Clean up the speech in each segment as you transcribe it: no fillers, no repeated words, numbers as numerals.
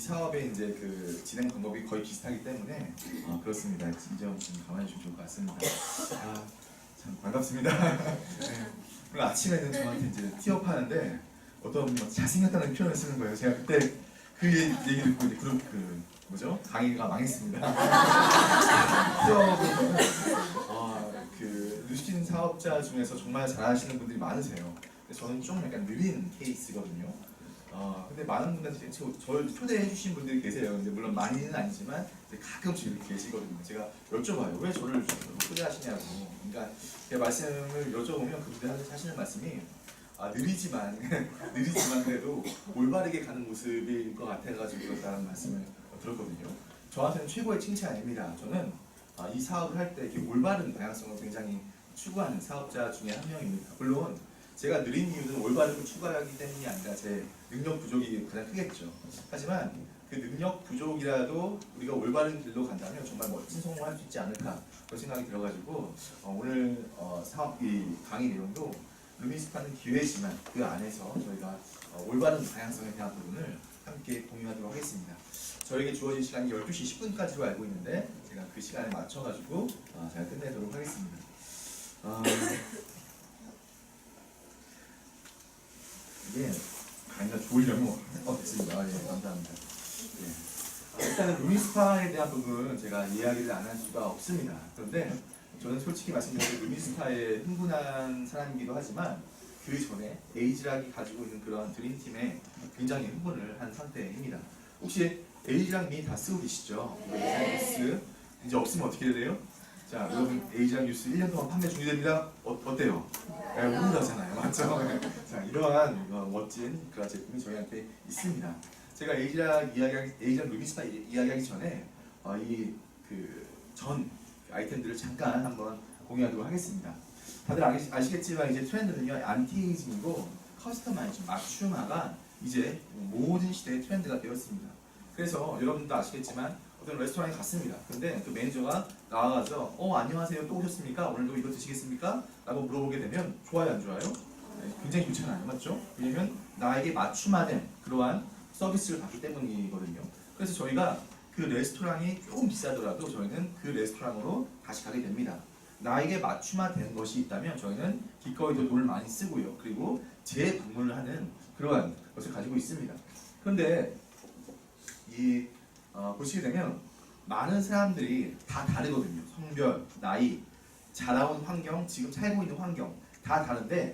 사업의 이제 그 진행 방법이 거의 비슷하기 때문에 그렇습니다. 이 점 좀 감안해 주시면 좋을 것 같습니다. 참 반갑습니다. 네. 오늘 아침에는 저한테 이제 티업하는데 어떤 잘생겼다는 표현을 쓰는 거예요. 제가 그때 그 얘기 듣고 이제 그룹 그 뭐죠? 강의가 망했습니다. 티업은 그 뉴스킨 사업자 중에서 정말 잘하시는 분들이 많으세요. 저는 좀 약간 느린 케이스거든요. 근데 많은 분들한테 저를 초대해 주신 분들이 계세요. 이제 물론 많이는 아니지만 가끔씩 이렇게 계시거든요. 제가 여쭤봐요. 왜 저를 초대하시냐고. 그러니까 제가 말씀을 여쭤보면 그분들 하시는 말씀이 느리지만 그래도 올바르게 가는 모습일 것 같아가지고 그렇다는 말씀을 들었거든요. 저한테는 최고의 칭찬입니다. 저는 이 사업을 할 때 이렇게 올바른 방향성을 굉장히 추구하는 사업자 중에 한 명입니다. 물론 제가 느린 이유는 올바름을 추구하기 때문이 아니라 제 능력 부족이 가장 크겠죠. 하지만 그 능력 부족이라도 우리가 올바른 길로 간다면 정말 멋진 성공을 할 수 있지 않을까 그런 생각이 들어가지고 오늘 사업 이 강의 내용도 루미스파는 기회지만 그 안에서 저희가 올바른 방향성에 대한 부분을 함께 공유하도록 하겠습니다. 저에게 주어진 시간이 12시 10분까지로 알고 있는데 제가 그 시간에 맞춰가지고 잘 끝내도록 하겠습니다. 이게 강의가 좋으려면 됐습니다. 예, 감사합니다. 예. 일단은 루미스파에 대한 부분은 제가 이야기를 안 할 수가 없습니다. 그런데 저는 솔직히 말씀드리면 루미스파에 흥분한 사람이기도 하지만 그 전에 에이지락이 가지고 있는 그런 드림팀에 굉장히 흥분을 한 상태입니다. 혹시 에이지락 미리 다 쓰고 계시죠? 뉴스 이제 없으면 어떻게 돼요? 자, 여러분 에이지락 뉴스 1년 동안 판매 중이됩니다. 어때요? 네, 모른다잖아요, 맞죠? 자, 이러한 멋진 그런 제품이 저희한테 있습니다. 제가 에이지락 루미스파 이야기하기 전에 이 그 전 아이템들을 잠깐 한번 공유하도록 하겠습니다. 다들 아시겠지만 이제 트렌드는요 안티에이징이고 커스터마이징, 맞춤화가 이제 모든 시대의 트렌드가 되었습니다. 그래서 여러분도 아시겠지만 어떤 레스토랑에 갔습니다. 근데 그 매니저가 나와가지고 안녕하세요, 또 오셨습니까? 오늘도 이거 드시겠습니까? 라고 물어보게 되면 좋아요, 안 좋아요? 네, 굉장히 좋잖아요, 맞죠? 왜냐면 나에게 맞춤화된 그러한 서비스를 받기 때문이거든요. 그래서 저희가 그 레스토랑이 조금 비싸더라도 저희는 그 레스토랑으로 다시 가게 됩니다. 나에게 맞춤화된 것이 있다면 저희는 기꺼이 더 돈을 많이 쓰고요. 그리고 재방문을 하는 그러한 것을 가지고 있습니다. 그런데 보시게 되면 많은 사람들이 다 다르거든요. 성별, 나이, 자라온 환경, 지금 살고 있는 환경 다 다른데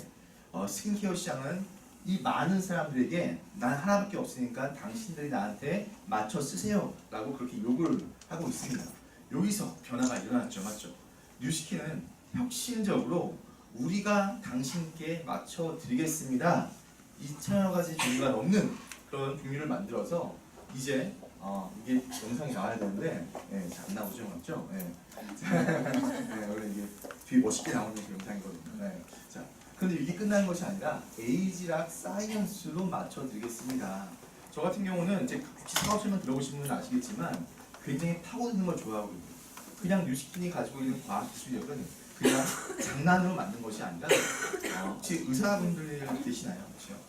스킨케어 시장은 이 많은 사람들에게 난 하나밖에 없으니까 당신들이 나한테 맞춰 쓰세요 라고 그렇게 요구를 하고 있습니다. 여기서 변화가 일어났죠, 맞죠? 뉴스킨은 혁신적으로 우리가 당신께 맞춰 드리겠습니다 2,000여 가지 종류가 넘는 그런 종류를 만들어서 이제 이게 영상이 나와야 되는데 잘 안 나오죠, 맞죠? 원래 이게 뒤에 멋있게 나오는 그 영상이거든요. 자, 그런데 이게 끝나는 것이 아니라 에이지락 사이언스로 맞춰드리겠습니다. 저 같은 경우는 이제 사업실만 들어보신 분은 아시겠지만 굉장히 타고드는 걸 좋아하거든요. 그냥 뉴스킨이 가지고 있는 과학 기술력은 그냥 장난으로 만든 것이 아니라 혹시 의사분들 계시나요? 그렇죠?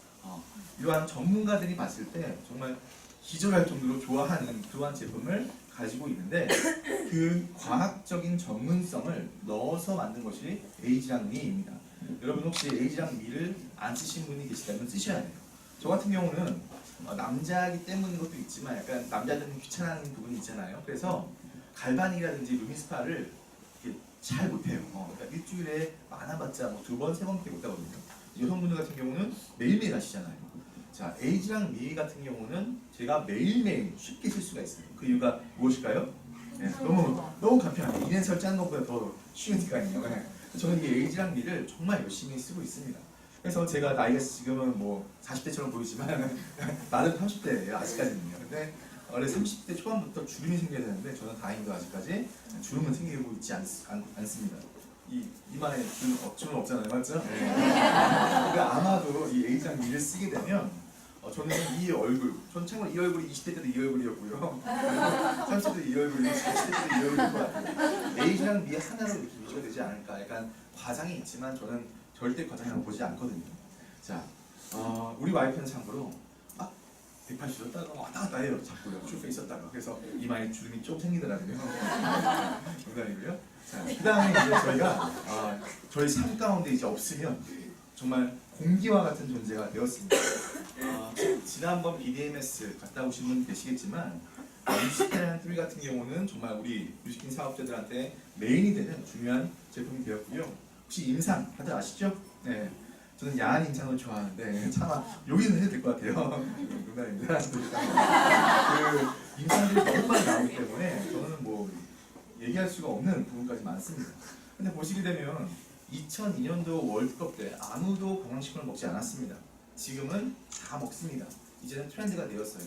이러한 전문가들이 봤을 때 정말 기절할 정도로 좋아하는 그러한 제품을 가지고 있는데 그 과학적인 전문성을 넣어서 만든 것이 에이지락 미입니다. 여러분 혹시 에이지락 미를 안 쓰신 분이 계시다면 쓰셔야 돼요. 저 같은 경우는 남자이기 때문인 것도 있지만 약간 남자들은 귀찮아하는 부분이 있잖아요. 그래서 갈바닉이라든지 루미스파를 잘 못해요. 그러니까 일주일에 많아봤자 뭐 2번, 3번밖에 못하거든요. 여성분들 같은 경우는 매일매일 하시잖아요. 자, 에이지락 미 같은 경우는 제가 매일매일 쉽게 쓸 수가 있어요. 그 이유가 무엇일까요? 너무 간편해요. 이년 설치하는 것보다 더 쉬우니까요. 저는 이 에이지락 미를 정말 열심히 쓰고 있습니다. 그래서 제가 나이가 지금은 뭐 40대처럼 보이지만 나는 30대예요, 아직까지는요. 근데 원래 30대 초반부터 주름이 생겨야 되는데 저는 다행히도 아직까지 주름은 생기고 있지 않습니다. 이마에 주름 없잖아요, 맞죠? 그러니까 아마도 이 에이지락 미를 쓰게 되면 저는 이 얼굴, 전 참고로 이 얼굴이 20대 때도 이 얼굴이었고요. 30대 때 이 얼굴이고 40대 때도 이 얼굴일 것 같아요. 에이지락 미 하나로 이렇게 유지가 되지 않을까. 약간 과장이 있지만 저는 절대 과장이라고 보지 않거든요. 자, 우리 와이프는 참고로 막 180도 떴다가 왔다 갔다 해요. 자꾸요. 쭉 있었다가. 그래서 이마에 주름이 좀 생기더라고요. 농담이고요. 자, 그 다음에 이제 저희가 저희 삶 가운데 이제 없으면 정말 공기와 같은 존재가 되었습니다. 지난번 BDMS 갔다 오신 분 계시겠지만 뉴스캔 3 같은 경우는 정말 우리 뉴스킨 사업자들한테 메인이 되는 중요한 제품이 되었고요. 혹시 임상 다들 아시죠? 네. 저는 야한 임상을 좋아하는데 차마 여기는 해도 될 것 같아요. 농담입니다. 그 임상들이 너무 많이 나오기 때문에 저는 뭐 얘기할 수가 없는 부분까지 많습니다. 근데 보시게 되면 2002년도 월드컵 때 아무도 건강식품을 먹지 않았습니다. 지금은 다 먹습니다. 이제는 트렌드가 되었어요.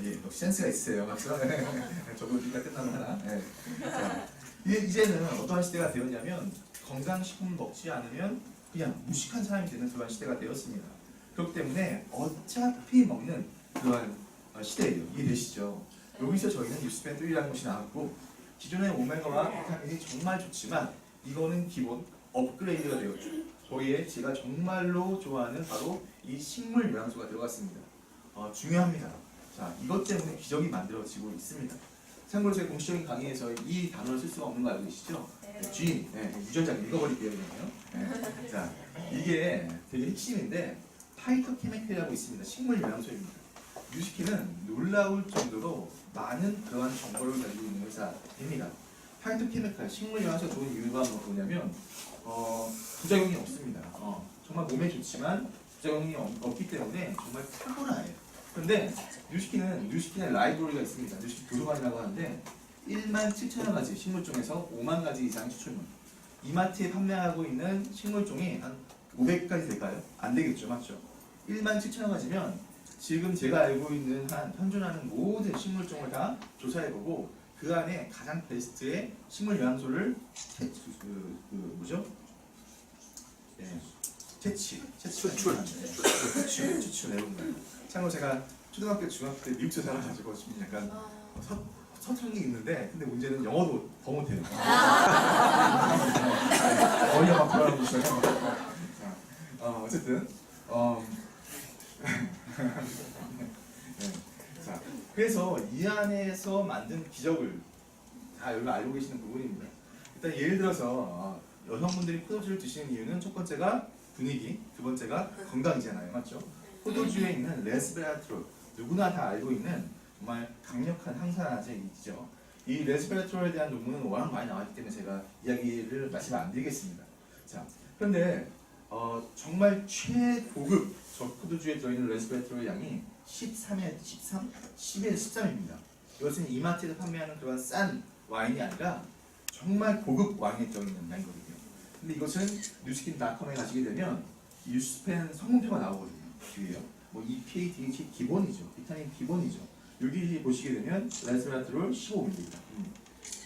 예, 역시 센스가 있으세요. 맞죠? 저도 우리가 끝나면 하나. 네. 자, 이제는 어떠한 시대가 되었냐면 건강식품 먹지 않으면 그냥 무식한 사람이 되는 그런 시대가 되었습니다. 그렇기 때문에 어차피 먹는 그런 시대예요. 이해되시죠? 여기서 저희는 뉴스펜 3라는 것이 나왔고 기존의 오메가와 비타민이 정말 좋지만 이거는 기본 업그레이드가 되었죠. 거기에 제가 정말로 좋아하는 바로 이 식물 영양소가 들어갔습니다. 중요합니다. 자, 이것 때문에 기적이 만들어지고 있습니다. 참고로 제 공식적인 강의에서 이 단어를 쓸 수가 없는 거 알고 계시죠? G, 유전자를 읽어버릴게요. 네. 자, 이게 되게 핵심인데 파이토케미칼이라고 있습니다. 식물 영양소입니다. 뉴스킨은 놀라울 정도로 많은 그러한 정보를 가지고 있는 회사입니다. 파이토케미칼, 식물 영양소 좋은 이유가 뭐냐면 부작용이 없습니다. 정말 몸에 좋지만 부작용이 없기 때문에 정말 탁월해요. 그런데 뉴스킨의 라이브러리가 있습니다. 뉴스킨 도서관이라고 하는데 17,000여 가지 식물종에서 5만 가지 이상 추출물. 이마트에 판매하고 있는 식물종이 한 500가지 될까요? 안 되겠죠, 맞죠? 17,000여 가지면 지금 제가 알고 있는 한 현존하는 모든 식물종을 다 조사해보고 그 안에 가장 베스트의 식물 영양소를 추출 내봅니다. 참고로 제가 초등학교, 중학교 때 미국에서 살아가지고 지금 약간 서투른 게 있는데 근데 문제는 영어도 더 못해요. 어이가 막 돌아가고 있어요. 어쨌든 네. 자, 그래서 이 안에서 만든 기적을 다 여러분 알고 계시는 부분입니다. 일단 예를 들어서 여성분들이 포도주를 드시는 이유는 첫 번째가 분위기, 두 번째가 건강이잖아요, 맞죠? 포도주에 있는 레스베라트롤, 누구나 다 알고 있는 정말 강력한 항산화제이죠. 이 레스베라트롤에 대한 논문은 워낙 많이 나왔기 때문에 제가 이야기를 말씀 안 드리겠습니다. 자, 그런데 정말 최고급 포도주에 들어있는 레스베라트롤 양이 13입니다. 이것은 이마트에서 판매하는 그런 싼 와인이 아니라 정말 고급 와인에 들어있는 양이거든요. 근데 이것은 뉴스킨닷컴에 가시게 되면 뉴스펜 성분표가 나오거든요. 뒤에요. 뭐 EPA, DHA 기본이죠. 비타민 기본이죠. 여기 보시게 되면 레스베라트롤 15mg.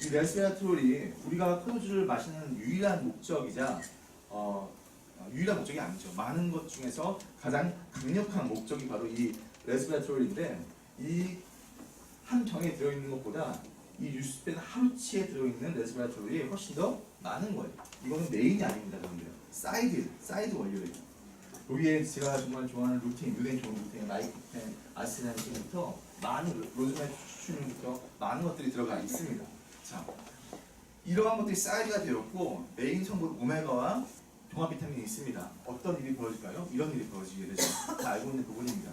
이 레스베라트롤이 우리가 포도주를 마시는 유일한 목적이자 유일한 목적이 아니죠. 많은 것 중에서 가장 강력한 목적이 바로 이 레스베라트롤인데 이 한 병에 들어있는 것보다 이 뉴스펜 하루치에 들어있는 레스베라트롤이 훨씬 더 많은 거예요. 이거는 메인이 아닙니다. 그런데요. 사이드 원료예요. 여기에 제가 정말 좋아하는 루테인, 눈에 좋은 루테인, 라이코펜, 아스타틴부터 많은 로즈메리 추출물부터 많은 것들이 들어가 있습니다. 자, 이러한 것들이 사이드가 되었고 메인 성분 오메가와 종합 비타민이 있습니다. 어떤 일이 벌어질까요? 이런 일이 벌어지게 되죠. 다 알고 있는 부분입니다.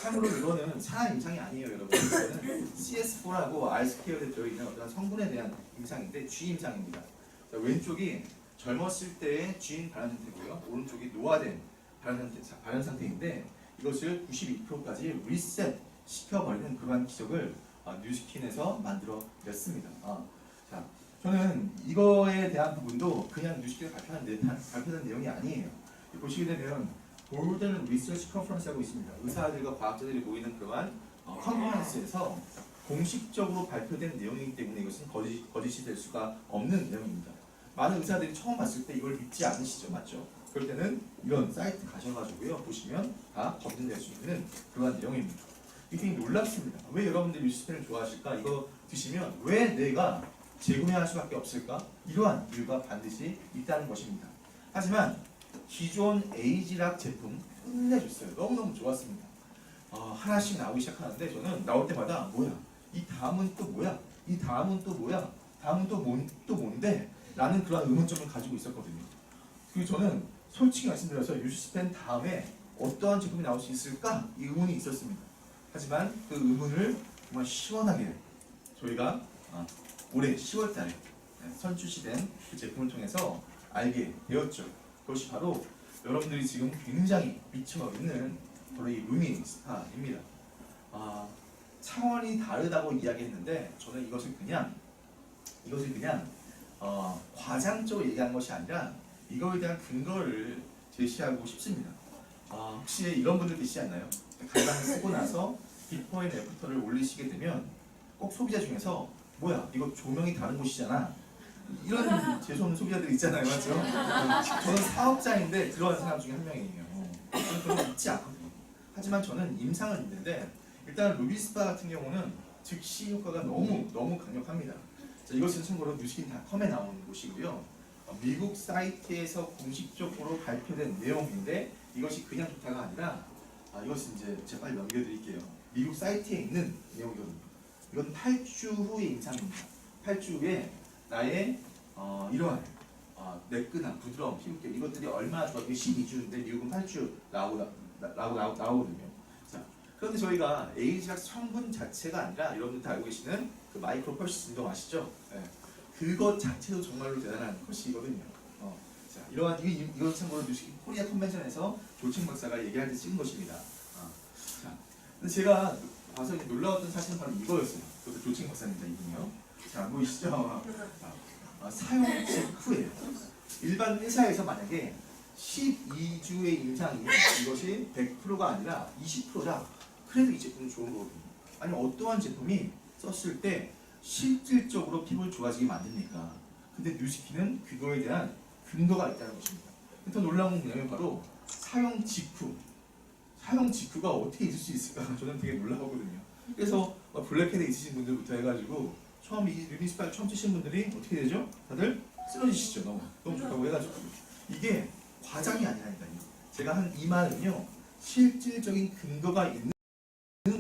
참고로 이거는 사람 임상이 아니에요, 여러분. 이거는 CS4라고 알스케어에 들어있는 어떤 성분에 대한 임상인데 G 임상입니다. 자, 왼쪽이 젊었을 때의 G인 발현 상태고요. 오른쪽이 노화된 발현 상태인데 이것을 92%까지 리셋 시켜버리는 그러한 기적을 뉴스킨에서 만들어냈습니다. 자, 저는 이거에 대한 부분도 그냥 뉴스킨에 발표된 내용이 아니에요. 보시게 되면 골든 리서치 컨퍼런스라고 있습니다. 의사들과 과학자들이 모이는 그러한 컨퍼런스에서 공식적으로 발표된 내용이기 때문에 이것은 거짓이 될 수가 없는 내용입니다. 많은 의사들이 처음 봤을 때 이걸 믿지 않으시죠, 맞죠? 그럴 때는 이런 사이트 가셔가지고요 보시면 다 검증될 수 있는 그러한 내용입니다. 이게 되게 놀랍습니다. 왜 여러분들이 뉴스펜을 좋아하실까? 이거 드시면 왜 내가 재구매할 수밖에 없을까? 이러한 이유가 반드시 있다는 것입니다. 하지만 기존 에이지락 제품 끝내줬어요. 너무너무 좋았습니다. 하나씩 나오기 시작하는데 저는 나올 때마다 뭐야? 이 다음은 또 뭐야? 이 다음은 또 뭐야? 다음은 또 뭔데? 라는 그런 의문점을 가지고 있었거든요. 그리고 저는 솔직히 말씀드려서 유스펜 다음에 어떠한 제품이 나올 수 있을까? 이 의문이 있었습니다. 하지만 그 의문을 정말 시원하게 저희가 올해 10월 달에 선출시된 그 제품을 통해서 알게 되었죠. 그것이 바로 여러분들이 지금 굉장히 미쳐 있는 바로 이 루미스파입니다. 차원이 다르다고 이야기했는데 저는 이것을 그냥 과장적으로 얘기하는 것이 아니라 이거에 대한 근거를 제시하고 싶습니다. 혹시 이런 분들 계시지 않나요? 가방을 쓰고 나서 비포 앤 애프터를 올리시게 되면 꼭 소비자 중에서 뭐야 이거 조명이 다른 곳이잖아 이런 재수없는 소비자들 있잖아요, 맞죠? 저는 사업자인데 그런 사람 중에 한 명이에요. 저는 그런 거 있지 않거든요. 하지만 저는 임상은 있는데 일단 루비스파 같은 경우는 즉시 효과가 너무 강력합니다. 자, 이것은 참고로 뉴스킨닷컴에 나오는 곳이고요. 미국 사이트에서 공식적으로 발표된 내용인데 이것이 그냥 좋다가 아니라 이것은 이제 제가 빨리 넘겨드릴게요. 미국 사이트에 있는 내용이거든요. 이건 8주 후의 임상입니다. 8주 후에 나의 이러한 매끈한 부드러운 피부결 이것들이 얼마나 좋아? 이게 12주인데 미국은 8주 나오거든요. 자, 그런데 저희가 에이지락 성분 자체가 아니라 여러분들 다 알고 계시는 그 마이크로 펄스 운동 아시죠? 네. 그것 자체도 정말로 대단한 것이거든요. 자, 이건 참고로 뉴스킨 코리아 컨벤션에서 조칭 박사가 얘기할 때 찍은 것입니다. 자, 근데 제가 봐서 놀라웠던 사실은 바로 이거였어요. 그것도 조칭 박사입니다, 이분이요. 자, 보이시죠? 사용 직후에요. 일반 회사에서 만약에 12주의 임상이 이것이 100%가 아니라 20%다. 그래도 이 제품은 좋은 거거든요. 아니면 어떠한 제품이 썼을 때 실질적으로 피부를 좋아지게 만듭니까? 근데 뉴스킨은 그거에 대한 근거가 있다는 것입니다. 더 놀라운 건 뭐냐면 바로 사용 직후가 어떻게 있을 수 있을까? 저는 되게 놀라거든요. 그래서 블랙헤드 있으신 분들부터 해가지고 처음 이 루미스파 처음 쓰신 분들이 어떻게 되죠? 다들 쓰러지시죠. 너무 좋다고 해가지고 이게 과장이 아니라니까요. 제가 한 이 말은요 실질적인 근거가 있는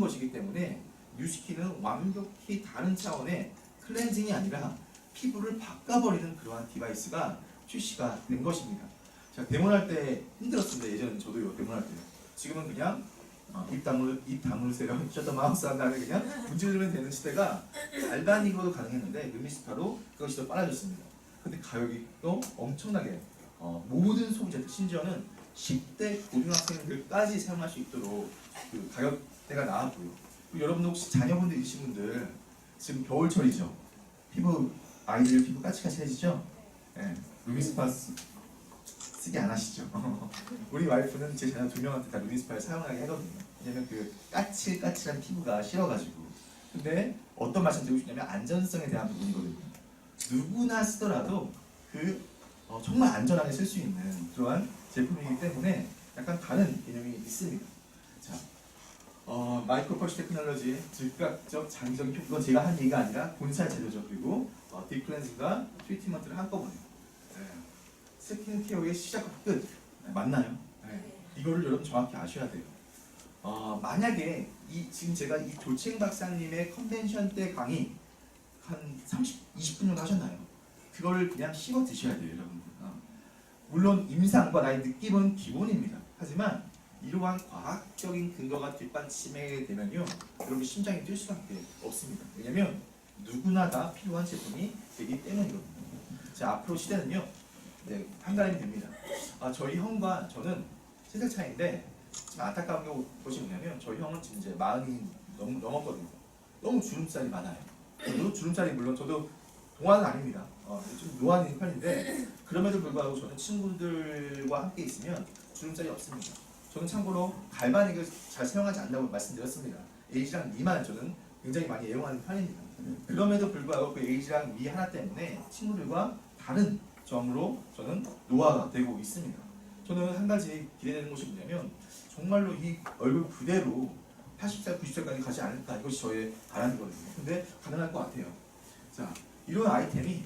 것이기 때문에 뉴스킨은 완벽히 다른 차원의 클렌징이 아니라 피부를 바꿔버리는 그러한 디바이스가 출시가 된 것입니다. 자, 데모할 때 힘들었습니다. 예전에 저도요 데모할 때요. 지금은 그냥 입 다물으세요. 셔터 마우스 한 다음에 그냥 문지르면 되는 시대가 알바닉으로도 가능했는데 루미스파로 그것이 더 빨라졌습니다. 근데 가격이 또 엄청나게 모든 소비자들 심지어는 10대 고등학생들까지 사용할 수 있도록 그 가격대가 나왔고요. 그리고 여러분들 혹시 자녀분들 있으신 분들 지금 겨울철이죠. 아이들 피부 까칠까칠해지죠? 네, 루미스파 쓰기 안 하시죠? 우리 와이프는 제 자녀 2명한테 다 루미스파를 사용하게 하거든요. 왜냐면 그 까칠까칠한 피부가 싫어가지고. 근데 어떤 말씀 드리고 싶냐면 안전성에 대한 부분이거든요. 누구나 쓰더라도 정말 안전하게 쓸 수 있는 그러한 제품이기 때문에 약간 다른 개념이 있습니다. 자, 마이크로 펄스 테크놀로지 즉각적 장기적인 효과, 이건 제가 한 얘기가 아니라 본사 재료죠. 그리고 딥클렌징과 트리트먼트를 한꺼번에 스킨케어의 시작과 끝 맞나요? 네. 이거를 여러분 정확히 아셔야 돼요. 만약에 지금 제가 이 조칭 박사님의 컨벤션 때 강의 한 20분 정도 하셨나요? 그거를 그냥 씹어 드셔야 돼요, 여러분들. 물론 임상과 나의 느낌은 기본입니다. 하지만 이러한 과학적인 근거가 뒷받침에 되면요, 여러분 심장이 뛸 수밖에 없습니다. 왜냐면 누구나 다 필요한 제품이 되기 때문이거든요. 자, 앞으로 시대는요, 한 달이면 됩니다. 저희 형과 저는 3살 차이인데 지금 안타까운 것이 뭐냐면 저희 형은 지금 이제 40이 넘었거든요. 너무 주름살이 많아요. 저도 주름살이 물론 저도 동안은 아닙니다. 좀 노안인 편인데 그럼에도 불구하고 저는 친구들과 함께 있으면 주름살이 없습니다. 저는 참고로 갈바닉을 잘 사용하지 않는다고 말씀드렸습니다. 에이지랑 미만 저는 굉장히 많이 애용하는 편입니다. 그럼에도 불구하고 그 에이지랑 미 하나 때문에 친구들과 다른 점으로 저는 노화가 되고 있습니다. 저는 한 가지 기대되는 것이 뭐냐면 정말로 이 얼굴 그대로 80살, 90살까지 가지 않을까, 이것이 저의 바람이거든요. 근데 가능할 것 같아요. 자, 이런 아이템이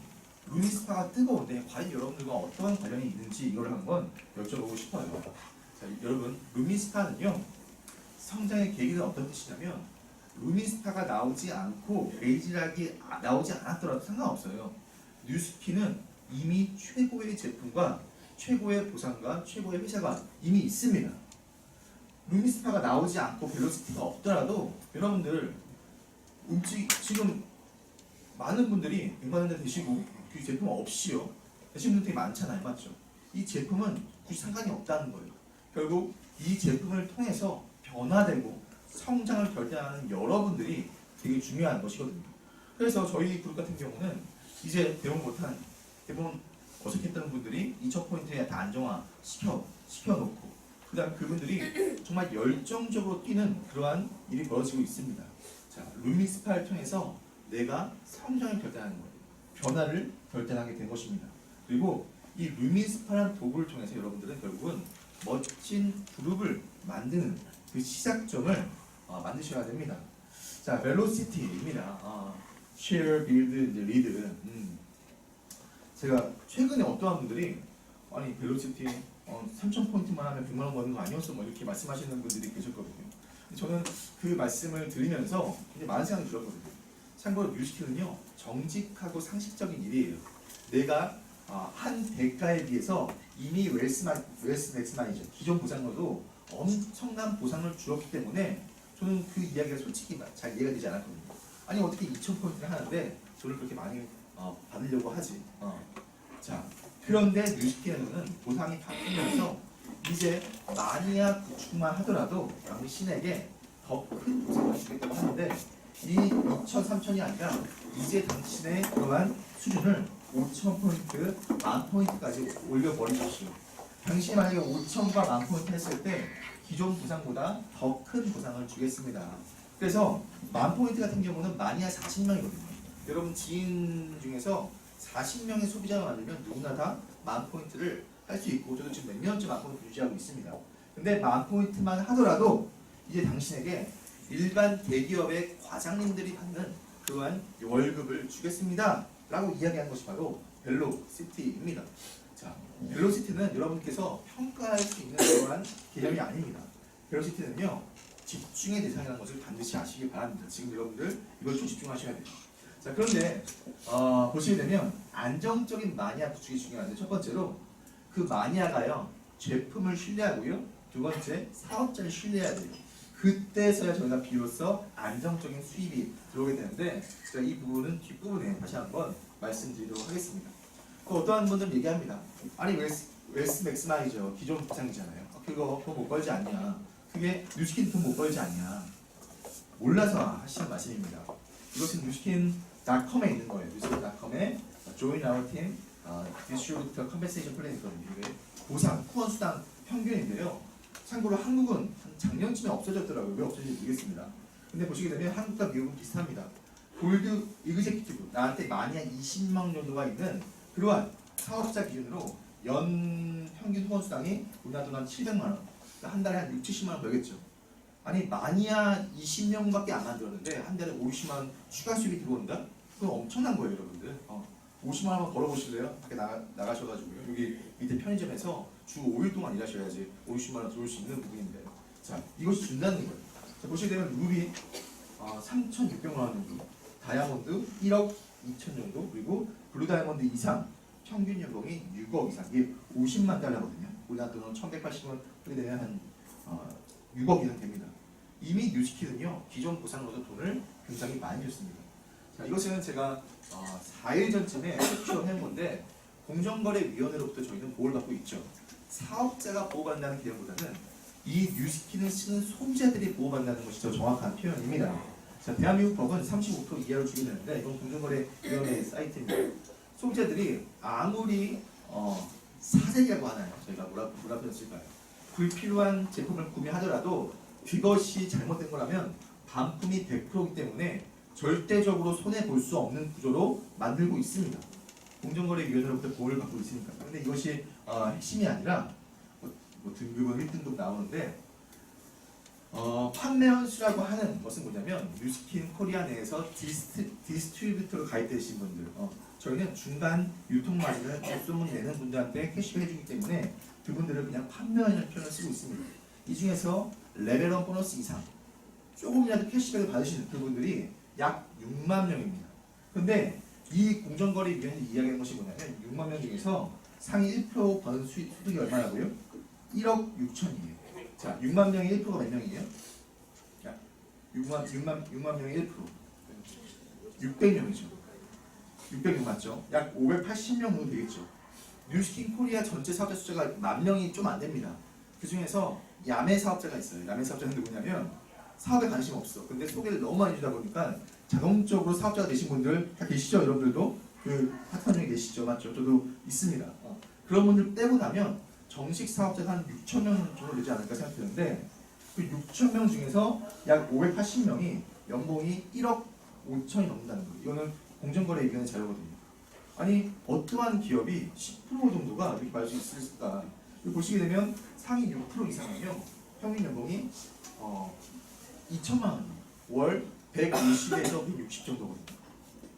루미스파가 뜨거운데 과연 여러분들과 어떠한 관련이 있는지 이걸 한번 여쭤보고 싶어요. 자, 여러분, 루미스파는요 성장의 계기는 어떤 뜻이냐면 루미스파가 나오지 않고 베이지락이 나오지 않았더라도 상관없어요. 뉴스킨은 이미 최고의 제품과 최고의 보상과 최고의 회사가 이미 있습니다. 루미스파가 나오지 않고 벨로시티가 없더라도 여러분들 지금 많은 분들이 100만 원대 되시고 그 제품 없이요 되신 분들이 많잖아요, 맞죠? 이 제품은 굳이 상관이 없다는 거예요. 결국 이 제품을 통해서 변화되고 성장을 결정하는 여러분들이 되게 중요한 것이거든요. 그래서 저희 그룹 같은 경우는 이제 배운 못한 대부분 어색했던 분들이 2,000포인트에 다 안정화 시켜놓고 그 다음 그분들이 정말 열정적으로 뛰는 그러한 일이 벌어지고 있습니다. 자, 루미스파를 통해서 내가 성장을 결단하는 거예요. 변화를 결단하게 된 것입니다. 그리고 이 루미스파라는 도구를 통해서 여러분들은 결국은 멋진 그룹을 만드는 그 시작점을 만드셔야 됩니다. 자, 벨로시티입니다. share, build, lead. 제가 최근에 어떠한 분들이 아니 벨로시티 3,000포인트만 하면 100만 원 버는 거 아니었어? 뭐 이렇게 말씀하시는 분들이 계셨거든요. 저는 그 말씀을 들으면서 굉장히 많은 생각이 들었거든요. 참고로 뉴스킬은요 정직하고 상식적인 일이에요. 내가 한 대가에 비해서 이미 웰스 맥스마이저 기존 보상으로도 엄청난 보상을 주었기 때문에 저는 그 이야기가 솔직히 잘 이해가 되지 않았거든요. 아니 어떻게 2,000포인트를 하는데 저를 그렇게 많이 받으려고 하지. 자, 그런데 뉴스킬은 보상이 바뀌면서 이제 마니아 구축만 하더라도 당신에게 더 큰 보상을 주겠다고 하는데 이 2,000, 3,000이 아니라 이제 당신의 그러한 수준을 5,000포인트, 10,000포인트까지 올려버리십시오. 당신이 만약에 5,000과 10,000포인트 했을 때 기존 보상보다 더 큰 보상을 주겠습니다. 그래서 10,000포인트 같은 경우는 마니아 40명이거든요. 여러분 지인 중에서 40명의 소비자가 만들면 누구나 다 10,000포인트를 할 수 있고 저도 지금 몇 년째 10,000포인트 유지하고 있습니다. 근데 10,000포인트만 하더라도 이제 당신에게 일반 대기업의 과장님들이 받는 그러한 월급을 주겠습니다 라고 이야기한 것이 바로 벨로시티입니다. 자, 벨로시티는 여러분께서 평가할 수 있는 그러한 개념이 아닙니다. 벨로시티는요 집중의 대상이라는 것을 반드시 아시기 바랍니다. 지금 여러분들 이걸 좀 집중하셔야 돼요. 자, 그런데 보시게 되면 안정적인 마니아 구축이 중요한데 첫 번째로 그 마니아가요 제품을 신뢰하고요 두 번째 사업자를 신뢰해야 돼요. 그때서야 저희가 비로소 안정적인 수입이 들어오게 되는데 제가 이 부분은 뒷부분에 다시 한번 말씀드리도록 하겠습니다. 또 어떠한 분들은 얘기합니다. 아니 웰스 맥스마이저 기존 보상이잖아요. 그거 돈 못 벌지 않냐. 그게 뉴스킨 돈 못 벌지 않냐. 몰라서 하시는 말씀입니다. 이것은 뉴스킨.com에 있는 거예요. 뉴스킨.com에 Join Our Team Distributor Compensation Plan이 있거든요. 이게 보상, 후원 수당 평균인데요. 참고로 한국은 작년쯤에 없어졌더라고요. 왜 없어졌는지 모르겠습니다. 근데 보시게 되면 한국과 미국은 비슷합니다. 골드 이그제큐티브, 나한테 마니아 20명 정도가 있는 그러한 사업자 기준으로 연 평균 후원 수당이 우리나라 돈 한 700만 원, 그러니까 한 달에 한 6, 70만 원 벌겠죠. 아니 마니아 20명밖에 안 만들었는데 한 달에 50만 원 추가 수입이 들어온다? 그건 엄청난 거예요, 여러분들. 50만 원 한번 걸어보실래요? 밖에 나가셔가지고요. 여기 밑에 편의점에서 주 5일 동안 일하셔야지 50만 원 들어올 수 있는 부분인데, 자 이것이 준다는 거예요. 자, 보시게 되면 루비 3,600만 원 정도, 다이아몬드 1억 2천 정도, 그리고 블루 다이아몬드 이상 평균 연봉이 6억 이상, 이게 50만 달러거든요. 우리나라 돈은 1,180원 그렇게 되면 한 6억 이상 됩니다. 이미 뉴스킬은요 기존 보상으로도 돈을 굉장히 많이 줬습니다. 자, 이것은 제가 4일 전쯤에 캡처한 건데 공정거래위원회로부터 저희는 보호를 받고 있죠. 사업자가 보호받는다는 개념보다는 이 뉴스킨을 쓰는 소비자들이 보호받는다는 것이 더 정확한 표현입니다. 자, 대한민국 법은 35% 이하로 주게 되는데 이건 공정거래위원회 사이트입니다. 소비자들이 아무리 사재기라고 하나요? 저희가 뭐라 표현했을까요? 불필요한 제품을 구매하더라도 그것이 잘못된 거라면 반품이 100%이기 때문에 절대적으로 손해볼 수 없는 구조로 만들고 있습니다. 공정거래위원회로부터 보호를 받고 있으니까. 그런데 이것이 핵심이 아니라 뭐 등급은 1등급 나오는데 판매원 수라고 하는 것은 뭐냐면 뉴스킨 코리아 내에서 디스트리뷰터로 가입되신 분들, 저희는 중간 유통마진을 입소문 내는 분들한테 캐시를 해주기 때문에 그분들을 그냥 판매원이라는 표현을 쓰고 있습니다. 이 중에서 레벨 1 보너스 이상 조금이라도 캐시백을 받으시는 그분들이 약 6만 명입니다. 근데 이 공정거래위원회에서 이야기하는 것이 뭐냐면 6만 명 중에서 상위 1% 버는 소득이 얼마라고요? 1억 6천이에요. 자, 6만 명의 1%가 몇 명이에요? 자, 6만 명의 1%. 600명이죠. 600명 맞죠? 약 580명 정도 되겠죠. 뉴스킨 코리아 전체 사업자 숫자가 10,000명이 좀 안 됩니다. 그 중에서 야매 사업자가 있어요. 야매 사업자는 누구냐면 사업에 관심 없어. 근데 소개를 너무 많이 주다 보니까 자동적으로 사업자가 되신 분들 다 계시죠? 여러분들도 그 파트너 중에 계시죠? 맞죠? 저도 있습니다. 그런 분들 빼고 나면 정식 사업자가 한 6,000명 정도 되지 않을까 생각되는데 그 6,000명 중에서 약 580명이 연봉이 1억 5천이 넘는다는 거예요. 이거는 공정거래위원회 자료거든요. 아니 어떠한 기업이 10% 정도가 이렇게 말 수 있을까? 보시게 되면 상위 6% 이상이면 평균 연봉이 2천만 원, 월 150에서 160 정도거든요.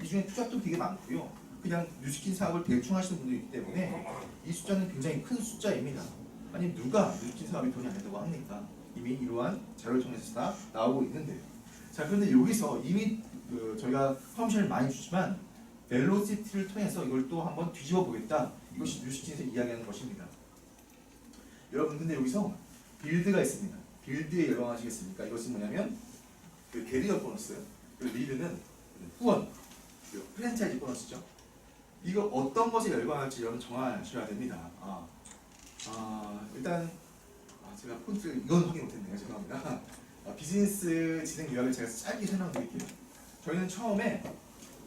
이 중에 투잡도 되게 많고요. 그냥 뉴스킨 사업을 대충 하시는 분들이 있기 때문에 이 숫자는 굉장히 큰 숫자입니다. 아니 누가 뉴스킨 사업에 돈이 안 된다고 합니까? 이미 이러한 자료를 통해서 다 나오고 있는데요. 자, 그런데 여기서 이미 저희가 퍼미션을 많이 주지만 벨로시티를 통해서 이걸 또 한번 뒤집어 보겠다. 이것이 뉴스킨에서 이야기하는 것입니다. 여러분 근데 여기서 빌드가 있습니다. 빌드에 열광하시겠습니까? 이것은 뭐냐면 그 대리점 보너스, 그 리드는 후원, 그 프랜차이즈 보너스죠. 이거 어떤 것에 열광할지 여러분 정하셔야 됩니다. 일단 제가 포인트를 이건 확인 못했네요. 죄송합니다. 비즈니스 진행 요약을 제가 짧게 설명드릴게요. 저희는 처음에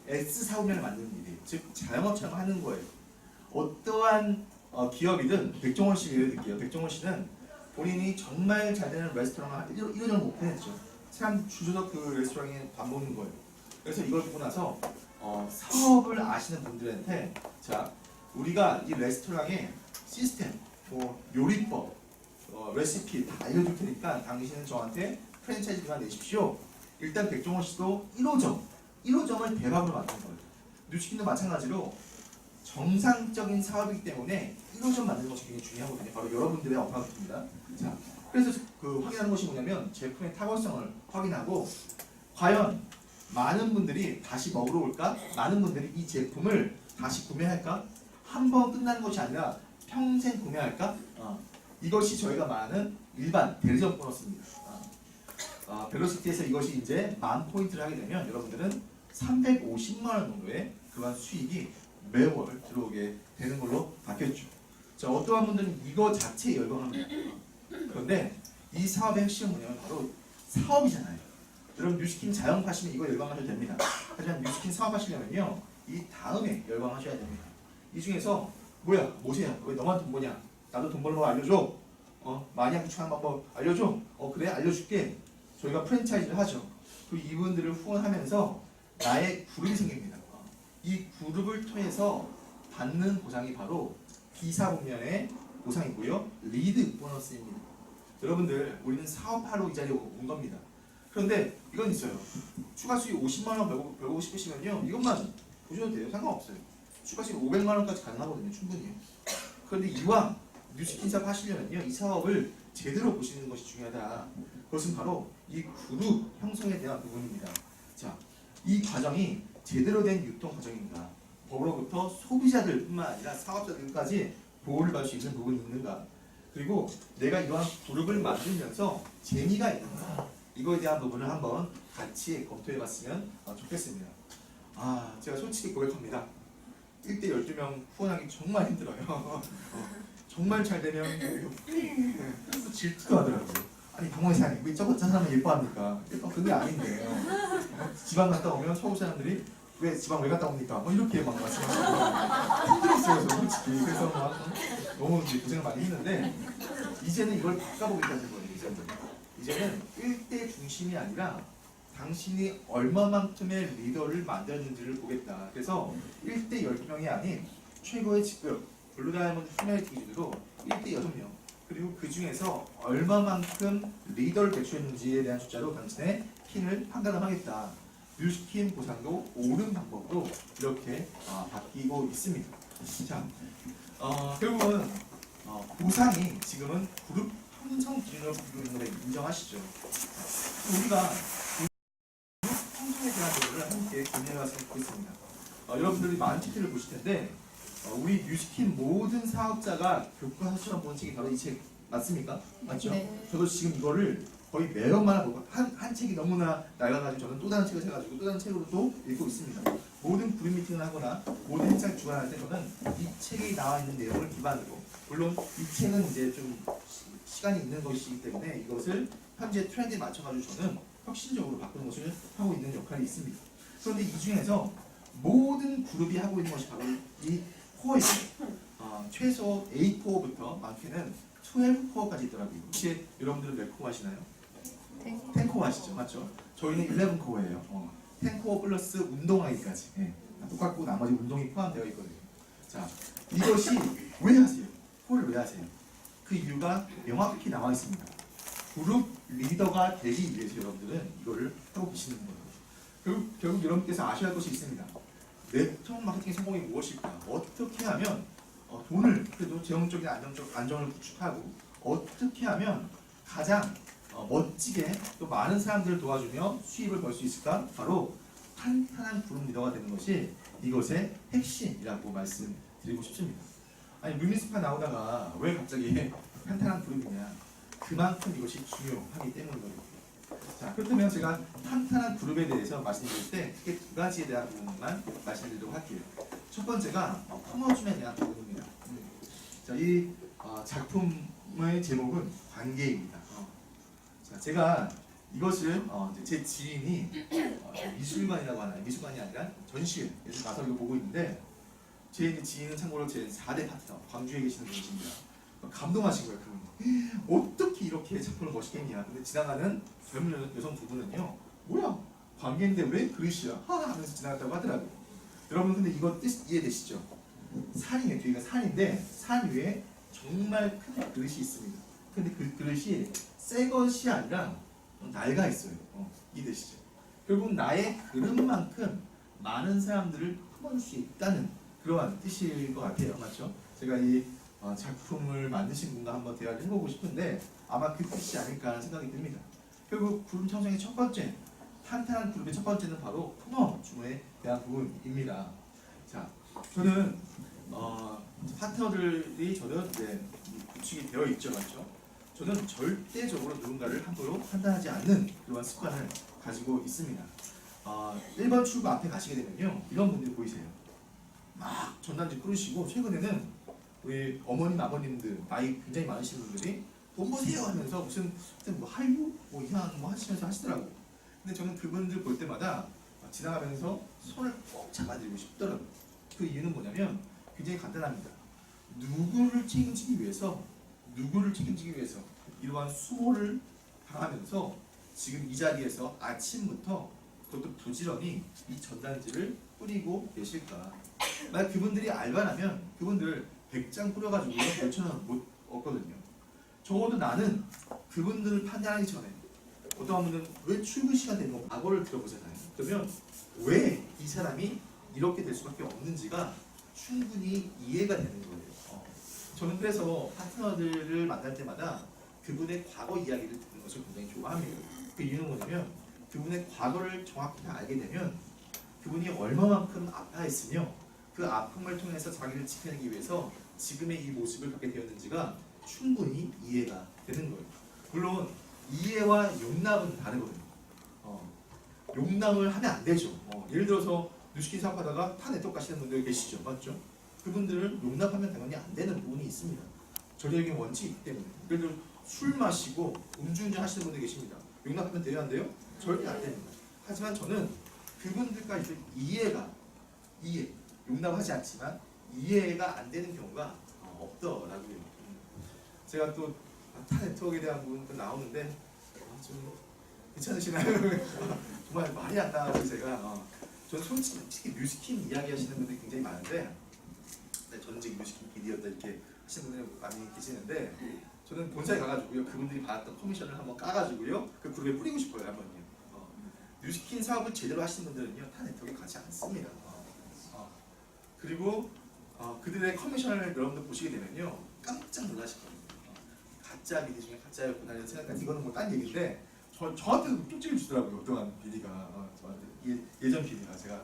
S 사업면을 만드는 일이에요. 즉 자영업처럼 하는 거예요. 어떠한 기업이든 백종원 씨 예를 들게요. 백종원 씨는 본인이 정말 잘 되는 레스토랑을 1호점을 오픈했죠. 사람 주저서 그 레스토랑에 밥 먹는 거예요. 그래서 이걸 보고 나서 사업을 아시는 분들한테 자 우리가 이 레스토랑의 시스템, 뭐 요리법, 레시피 다 알려줄 테니까 당신은 저한테 프랜차이즈만 내십시오. 일단 백종원 씨도 1호점을 대박으로 만든 거예요. 뉴스킨도 마찬가지로 정상적인 사업이기 때문에 1호점 만드는 것이 굉장히 중요하거든요. 바로 여러분들의 어카운트입니다. 자, 그래서 그 확인하는 것이 뭐냐면 제품의 탁월성을 확인하고 과연 많은 분들이 다시 먹으러 올까? 많은 분들이 이 제품을 다시 구매할까? 한 번 끝나는 것이 아니라 평생 구매할까? 이것이 저희가 말하는 일반 대리점 보너스입니다. 벨로시티에서 이것이 이제 10,000포인트를 하게 되면 여러분들은 350만 원 정도의 그런 수익이 매월 들어오게 되는 걸로 바뀌었죠. 자, 어떠한 분들은 이거 자체에 열광합니다. 그런데 이 사업의 핵심은 뭐냐면 바로 사업이잖아요. 여러분 뉴스킨 자영업하시면 이거 열광하셔도 됩니다. 하지만 뉴스킨 사업하시려면요 이 다음에 열광하셔야 됩니다. 이 중에서 뭐야 왜 너만 돈 버냐? 나도 돈 버는 거 알려줘. 많이 구축하는 방법 알려줘. 그래 알려줄게. 저희가 프랜차이즈를 하죠. 그리고 이분들을 후원하면서 나의 그룹이 생깁니다. 이 그룹을 통해서 받는 보상이 바로 기사분면의 보상이고요. 리드 보너스입니다. 여러분들 우리는 사업하러 이 자리에 온 겁니다. 그런데 이건 있어요. 추가 수익 50만 원 벌고 싶으시면요. 이것만 보셔도 돼요. 상관없어요. 추가 수익 500만 원까지 가능하거든요. 충분히요. 그런데 이왕 뉴스킨 사업 하시려면요. 이 사업을 제대로 보시는 것이 중요하다. 그것은 바로 이 그룹 형성에 대한 부분입니다. 자, 이 과정이 제대로 된 유통 과정인가? 법으로부터 소비자들뿐만 아니라 사업자들까지 보호를 받을 수 있는 부분이 있는가? 그리고 내가 이러한 그룹을 만들면서 재미가 있는가? 이거에 대한 부분을 한번 같이 검토해봤으면 좋겠습니다. 제가 솔직히 고백합니다. 1대 12명 후원하기 정말 힘들어요. 정말 잘 되면 질투도 하더라고요. 아니 동호회사님 왜 저번 사람을 예뻐합니까? 그게 아닌데 지방 갔다 오면 서울 사람들이 왜 지방 왜 갔다 옵니까? 이렇게 막 말씀하시고 힘들었어요. 저 솔직히. 그래서 막 너무 고생을 많이 했는데 이제는 이걸 바꿔보겠다는 거예요. 이제는 1대 중심이 아니라 당신이 얼마만큼의 리더를 만들었는지를 보겠다. 그래서 1대 12명이 아닌 최고의 직급 블루다이아몬드 휴메리티 기준으로 1대 6명 그리고 그 중에서 얼마만큼 리더를 배출했는지에 대한 숫자로 당신의 킨을 판단을 하겠다. 뉴스킨 보상도 옳은 방법으로 이렇게 바뀌고 있습니다. 자, 결국은 보상이 지금은 그룹 평성 기준으로 부르는 걸 인정하시죠? 우리가 평성에 대한 것을 함께 고민해봤으면 좋겠습니다. 여러분들이 많은 책들을 보실 텐데 우리 뉴스킨 모든 사업자가 교과서처럼 본 책이 바로 이 책 맞습니까? 맞죠? 네. 저도 지금 이거를 거의 매번마다 보고 한 책이 너무나 낡아가지고 저는 또 다른 책을 사가지고 또 다른 책으로 또 읽고 있습니다. 모든 그룹 미팅을 하거나 모든 행사를 주관할 때 저는 이 책에 나와 있는 내용을 기반으로, 물론 이 책은 이제 좀 시간이 있는 것이기 때문에 이것을 현재 트렌드에 맞춰가지고 저는 혁신적으로 바꾸는 것을 하고 있는 역할이 있습니다. 그런데 이 중에서 모든 그룹이 하고 있는 것이 바로 이 코어이죠. 최소 8코어부터 많게는 12코어까지 있더라고요. 혹시 여러분들은 몇 코어 하시나요? 10코어 하시죠? 맞죠? 저희는 11코어예요. 10코어 플러스 운동하기까지. 예. 똑같고 나머지 운동이 포함되어 있거든요. 자, 이것이 왜 하세요? 코어를 왜 하세요? 그 이유가 명확히 나와 있습니다. 그룹 리더가 되기 위해서 여러분들은 이거를 하고 계시는 거예요. 결국 여러분께서 아셔야 할 것이 있습니다. 네트워크 마케팅의 성공이 무엇일까? 어떻게 하면 돈을, 그래도 재정적인 안정을 구축하고 어떻게 하면 가장 멋지게 또 많은 사람들을 도와주며 수입을 벌 수 있을까? 바로 탄탄한 그룹 리더가 되는 것이 이것의 핵심이라고 말씀드리고 싶습니다. 아니 루미스파 나오다가 왜 갑자기 탄탄한 그룹이냐? 그만큼 이것이 중요하기 때문이거든요. 자, 그렇다면 제가 탄탄한 그룹에 대해서 말씀드릴 때 크게 두 가지에 대한 부분만 말씀드리도록 할게요. 첫 번째가 품어줌에 대한 부분입니다. 자, 이 작품의 제목은 관계입니다. 자, 제가 이것을 제 지인이 미술관이라고 하나요? 미술관이 아니라 전시회에서 가서 이거 보고 있는데 제 지인은 참고로 제 4대 파트너, 광주에 계시는 분이십니다. 감동하신 거예요. 그분이. 어떻게 이렇게 작품을 멋있게 했냐. 근데 지나가는 젊은 여성 두 분은요, 뭐야? 관계인데 왜 그릇이야? 하하 하면서 지나갔다고 하더라고요. 여러분 근데 이거 뜻 이해되시죠? 산이에요. 뒤가 산인데 산 위에 정말 큰 그릇이 있습니다. 근데 그 그릇이 새 것이 아니라 낡아 있어요. 이해되시죠? 결국 나의 그릇만큼 많은 사람들을 품어줄 수 있다는 그러한 뜻일 것 같아요. 맞죠? 제가 이 작품을 만드신 분과 한번 대화를 해보고 싶은데 아마 그 뜻이 아닐까 하는 생각이 듭니다. 결국 그룹 형성의 첫 번째, 탄탄한 그룹의 첫 번째는 바로 품어줌에 대한 부분입니다. 자, 저는 파트너들이 저는 이제 구축이 되어 있죠, 맞죠? 저는 절대적으로 누군가를 함부로 판단하지 않는 그런 습관을 가지고 있습니다. 1번 출구 앞에 가시게 되면요, 이런 분들이 보이세요. 막 전단지 꾸르시고 최근에는 우리 어머님, 아버님들 나이 굉장히 많으신 분들이 돈 보세요 하면서 무슨 뭐 한류 뭐 이상한 뭐 하시면서 하시더라고요. 근데 저는 그분들 볼 때마다 지나가면서 손을 꼭 잡아드리고 싶더라고요. 그 이유는 뭐냐면 굉장히 간단합니다. 누구를 책임지기 위해서 이러한 수모를 당하면서 지금 이 자리에서 아침부터 그것도 부지런히 이 전단지를 뿌리고 계실까? 만약 그분들이 알바라면 그분들 100장 뿌려가지고 5,000원 못 얻거든요. 적어도 나는 그분들을 판단하기 전에 어떤 분들은 왜 출근 시간 되는 거 과거를 들어보잖아요. 그러면 왜 이 사람이 이렇게 될 수밖에 없는지가 충분히 이해가 되는 거예요. 저는 그래서 파트너들을 만날 때마다 그분의 과거 이야기를 듣는 것을 굉장히 좋아합니다. 그 이유는 뭐냐면 그분의 과거를 정확히 알게 되면 그분이 얼마만큼 아파했으며 그 아픔을 통해서 자기를 지켜내기 위해서 지금의 이 모습을 갖게 되었는지가 충분히 이해가 되는 거예요. 물론 이해와 용납은 다르거든요. 용납을 하면 안 되죠. 예를 들어서 뉴스킨 사업하다가 타 네트워크 가시는 분들 계시죠, 맞죠? 그분들을 용납하면 당연히 안 되는 부분이 있습니다. 전형적인 원칙이 있기 때문에. 그래도 술 마시고 음주운전 하시는 분들 계십니다. 용납하면 돼요, 안 돼요? 절대 안 됩니다. 하지만 저는 그분들까지 용납하지 않지만 이해가 안 되는 경우가 없더라고요. 제가 또 타 네트워크에 대한 부분도 나오는데 좀 괜찮으시나요? 정말 말이 안 나와서 제가 저는 솔직히 뉴스킨 이야기 하시는 분들이 굉장히 많은데 저는 지금 뉴스킨 PD였다 이렇게 하시는 분들이 많이 계시는데 저는 본사에 가가지고요 그분들이 받았던 커미션을 한번 까가지고요 그 그룹에 뿌리고 싶어요 한번요. 뉴스킨 사업을 제대로 하시는 분들은요 타 네트워크에 가지 않습니다. 그리고 그들의 커미션을 여러분들 보시게 되면요 깜짝 놀라실 겁니다. 진짜 비디 중에 가짜였구나 이런 생각까지 이거는 뭐 딴 얘기인데 저한테도 쪽지를 주더라고요. 어떠한 비디가 저한테 예전 비디가 제가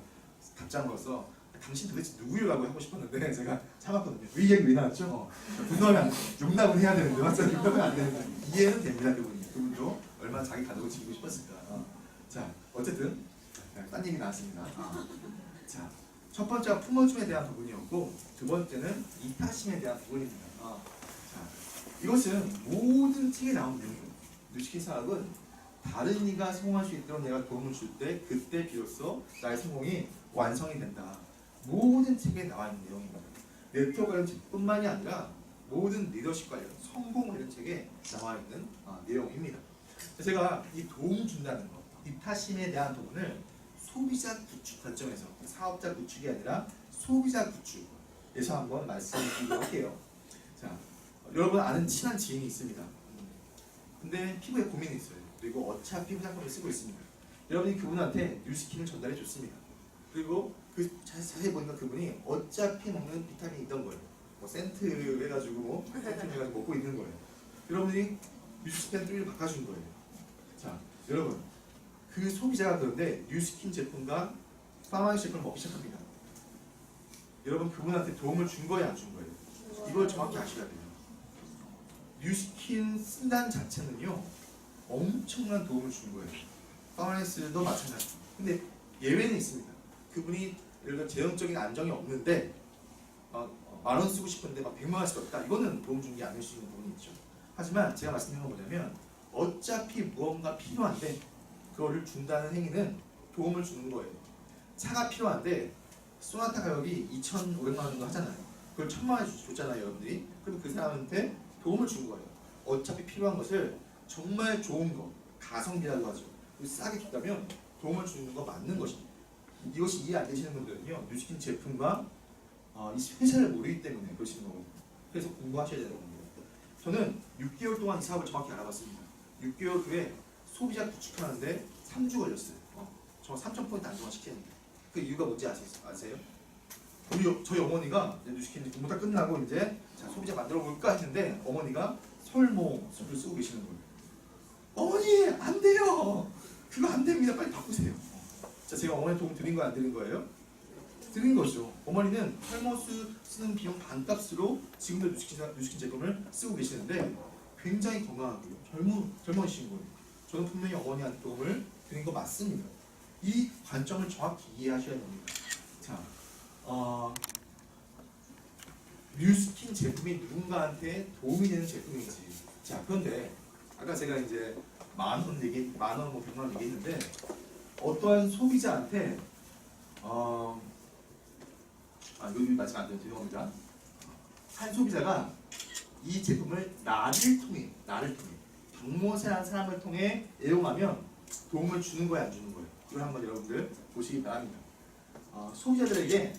답장으로서 당신 도대체 누구요라고 하고 싶었는데 제가 참았거든요. 이 얘기 왜 나왔죠? 분노하면 용납은 해야 되는데 맞죠? 용납은 안 되는데 이해는 됩니다. 그분도 얼마나 자기 가족을 지키고 싶었을까. 자 어쨌든 딴 얘기 나왔습니다. 자 첫 번째가 품어줌에 대한 부분이었고 두 번째는 이타심에 대한 부분입니다. 자 이것은 모든 책에 나온 내용이에요. 뉴스킨 사학은 다른 이가 성공할 수 있도록 내가 도움을 줄 때 그때 비로소 나의 성공이 완성이 된다. 모든 책에 나와 있는 내용입니다. 네트워크 관련 책뿐만이 아니라 모든 리더십 관련 성공 관련 책에 나와 있는 내용입니다. 제가 이 도움 준다는 것, 이타심에 대한 부분을 소비자 구축 관점에서 사업자 구축이 아니라 소비자 구축에서 한번 말씀드리도록 할게요. 자, 여러분 아는 친한 지인이 있습니다. 근데 피부에 고민이 있어요. 그리고 어차피 화장품을 쓰고 있습니다. 여러분이 그분한테 뉴스킨을 전달해 줬습니다. 그리고 자세히 보니까 그분이 어차피 먹는 비타민이 있던 거예요. 뭐 센트 해가지고 센트 해가지고 먹고 있는 거예요. 여러분이 뉴스킨 뚜리를 바꿔준 거예요. 자, 여러분 그 소비자가 그런데 뉴스킨 제품과 파마시 제품을 먹기 시작합니다. 여러분 그분한테 도움을 준 거예요, 안 준 거예요? 이걸 정확히 아셔야 돼요. 뉴스킨 쓴다는 자체는요 엄청난 도움을 준 거예요. 파마니스도 마찬가지. 근데 예외는 있습니다. 그분이 예를 들어 재정적인 안정이 없는데 10,000원 쓰고 싶은데 막 100만 원씩 없다. 이거는 도움 준 게 아닐 수 있는 부분이 있죠. 하지만 제가 말씀드린 건 뭐냐면 어차피 무언가 필요한데 그거를 준다는 행위는 도움을 주는 거예요. 차가 필요한데 소나타 가격이 2,500만 원 정도 하잖아요. 그걸 1,000만 원에 줬잖아요, 여러분들이. 그럼 그 사람한테 도움을 준 거예요. 어차피 필요한 것을 정말 좋은 거, 가성비라고 하죠. 싸게 줬다면 도움을 주는 거 맞는 것입니다. 이것이 이해 안 되시는 분들은요, 뉴스킨 제품과 이 회사를 모르기 때문에 그러시는 거고, 그래서 공부하셔야 되는 겁니다. 저는 6개월 동안 이 사업을 정확히 알아봤습니다. 6개월 후에 소비자 구축하는데 3주 걸렸어요. 저 3,000포인트 안정화시켜야 됩니다. 그 이유가 뭔지 아세요? 저희 어머니가 뉴스킨 공부 다 끝나고 이제 자, 소비자 만들어 볼까 했는데 어머니가 설모술을 쓰고 계시는 거예요. 어머니 안 돼요. 그거 안 됩니다. 빨리 바꾸세요. 자, 제가 어머니 도움 드린 거 안 드린 거예요? 드린 거죠. 어머니는 설모술 쓰는 비용 반값으로 지금도 뉴스킨 제품을 쓰고 계시는데 굉장히 건강하고요. 젊으신 거예요. 저는 분명히 어머니한테 도움을 드린 거 맞습니다. 이 관점을 정확히 이해하셔야 됩니다. 자, 뉴스킨 제품이 누군가한테 도움이 되는 제품인지. 자, 그런데 아까 제가 이제 만원 뭐 100만 원 얘기했는데 어떠한 소비자한테 여기 말씀 안 돼요. 죄송합니다. 한 소비자가 이 제품을 나를 통해 박모세라는 사람을 통해 애용하면 도움을 주는 거야, 안 주는 거예요? 이걸 한번 여러분들 보시기 바랍니다. 소비자들에게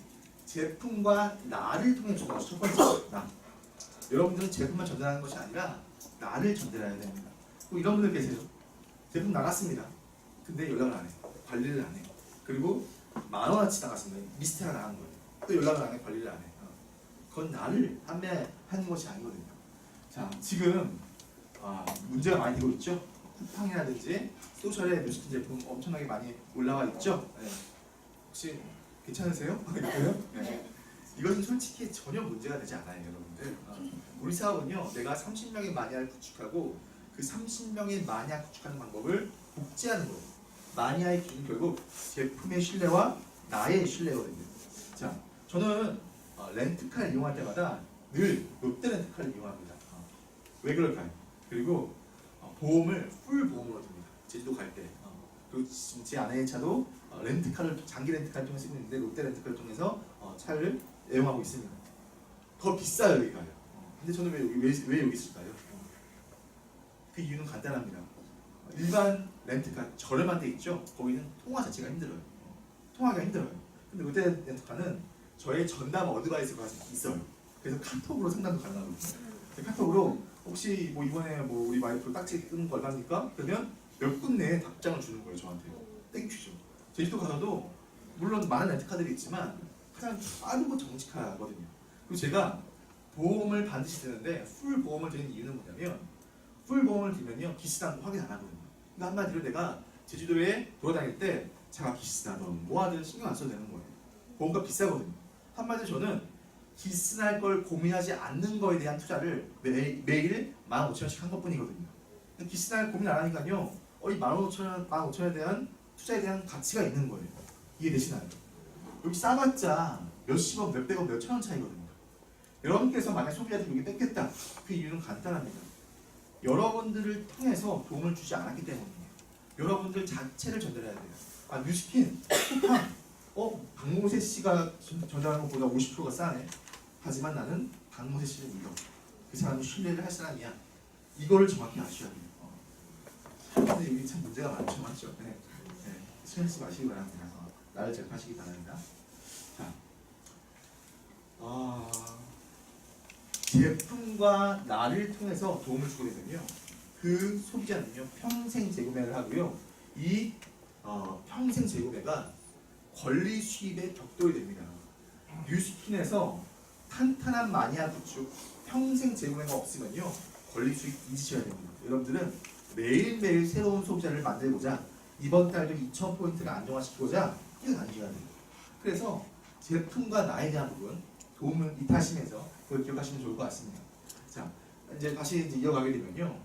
제품과 나를 통해 주는 것이 첫 번째. 나. 여러분들은 제품만 전달하는 것이 아니라 나를 전달해야 됩니다. 또 이런 분들 계세요. 제품 나갔습니다. 근데 연락을 안 해. 관리를 안 해. 그리고 10,000원어치 나갔습니다. 미스테가 나간 거예요. 또 연락을 안 해. 관리를 안 해. 그건 나를 판매하는 것이 아니거든요. 자, 지금 문제가 많이 되고 있죠. 쿠팡이라든지 소셜에 뉴스킨 제품 엄청나게 많이 올라와 있죠. 네. 혹시 괜찮으세요? 네. 이것은 솔직히 전혀 문제가 되지 않아요, 여러분들. 우리 사업은요, 내가 30명의 마니아를 구축하고 그 30명의 마니아 구축하는 방법을 복제하는 거예요. 마니아의 기준 결국 제품의 신뢰와 나의 신뢰거든요. 자, 저는 렌트카를 이용할 때마다 늘 롯데 렌트카를 이용합니다. 왜 그럴까요? 그리고 보험을 풀 보험으로 듭니다. 제주도 갈 때. 그리고 지금 제 아내의 차도 장기 렌트카를 통해서 쓰고 있는데 롯데 렌트카를 통해서 차를 애용하고 있습니다. 더 비싸요, 여기가요. 근데 저는 왜 여기 있을까요? 그 이유는 간단합니다. 일반 렌트카 저렴한 데 있죠? 거기는 통화 자체가 힘들어요. 통화가 힘들어요. 근데 롯데 렌트카는 저의 전담 어드바이스가 있어요. 그래서 카톡으로 상담도 가능하거든요. 카톡으로 혹시 뭐 이번에 뭐 우리 와이프 딱지 끄는 거 얼마입니까? 그러면 몇 분 내에 답장을 주는 거예요, 저한테. 땡큐죠. 제주도 가서도 물론 많은 렌트카들이 있지만 가장 빠르고 정직하거든요. 그리고 제가 보험을 반드시 드는데 풀 보험을 드리는 이유는 뭐냐면 풀 보험을 들면요 기스난 거 확인 안 하거든요. 그러니까 한마디로 내가 제주도에 돌아다닐 때 차가 기스나든 뭐하든 신경 안 써도 되는 거예요. 보험가 비싸거든요. 한마디로 저는 기스날 걸 고민하지 않는 거에 대한 투자를 매일 15,000원씩 한 것뿐이거든요. 기스날 고민 안 하니까요 이 15,000원에 대한 투자에 대한 가치가 있는 거예요. 이해되시나요? 여기 싸봤자 몇십원, 몇백원, 몇천원 차이거든요. 여러분께서 만약 소비자한테 여기 뺏겼다. 그 이유는 간단합니다. 여러분들을 통해서 도움을 주지 않았기 때문이에요. 여러분들 자체를 전달해야 돼요. 뉴스킨, 쿠팡, 박모세 씨가 전달하는 것보다 50%가 싸네. 하지만 나는 박모세 씨를 믿어. 그 사람이 신뢰를 할 사람이야. 이거를 정확히 아셔야 돼요. 근데 여기 참 문제가 많죠, 맞죠? 네. 신경 쓰지 마시기 바랍니다. 나를 제압하시기 바랍니다. 자, 제품과 나를 통해서 도움을 주게 되면요, 그 소비자는요 평생 재구매를 하고요. 이 평생 재구매가 권리 수입의 벽돌이 됩니다. 뉴스킨에서 탄탄한 마니아 구축 평생 재구매가 없으면요 권리 수익 잊으셔야 됩니다. 여러분들은 매일매일 새로운 소비자를 만들고자 이번 달도 2,000포인트를 안정화시키고자 뛰어다니셔야 돼요. 그래서 제품과 나에 대한 부분 도움을 이타심에서 그걸 기억하시면 좋을 것 같습니다. 자, 이제 다시 이어가게 되면요,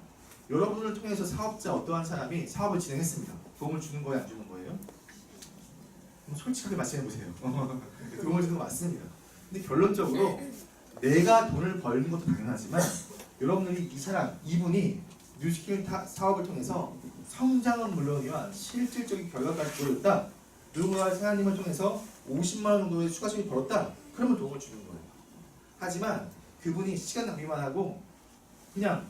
여러분을 통해서 사업자 어떠한 사람이 사업을 진행했습니다. 도움을 주는 거예요, 안 주는 거예요? 솔직하게 말씀해 보세요. 도움을 주는 거 맞습니다. 근데 결론적으로 내가 돈을 벌는 것도 당연하지만 여러분들이 이분이 뉴스킨 사업을 통해서 성장은 물론이와 실질적인 결과까지 보였다. 누군가 사장님을 통해서 50만 원 정도의 추가 수익을 벌었다. 그러면 도움을 주는 거예요. 하지만 그분이 시간 낭비만 하고 그냥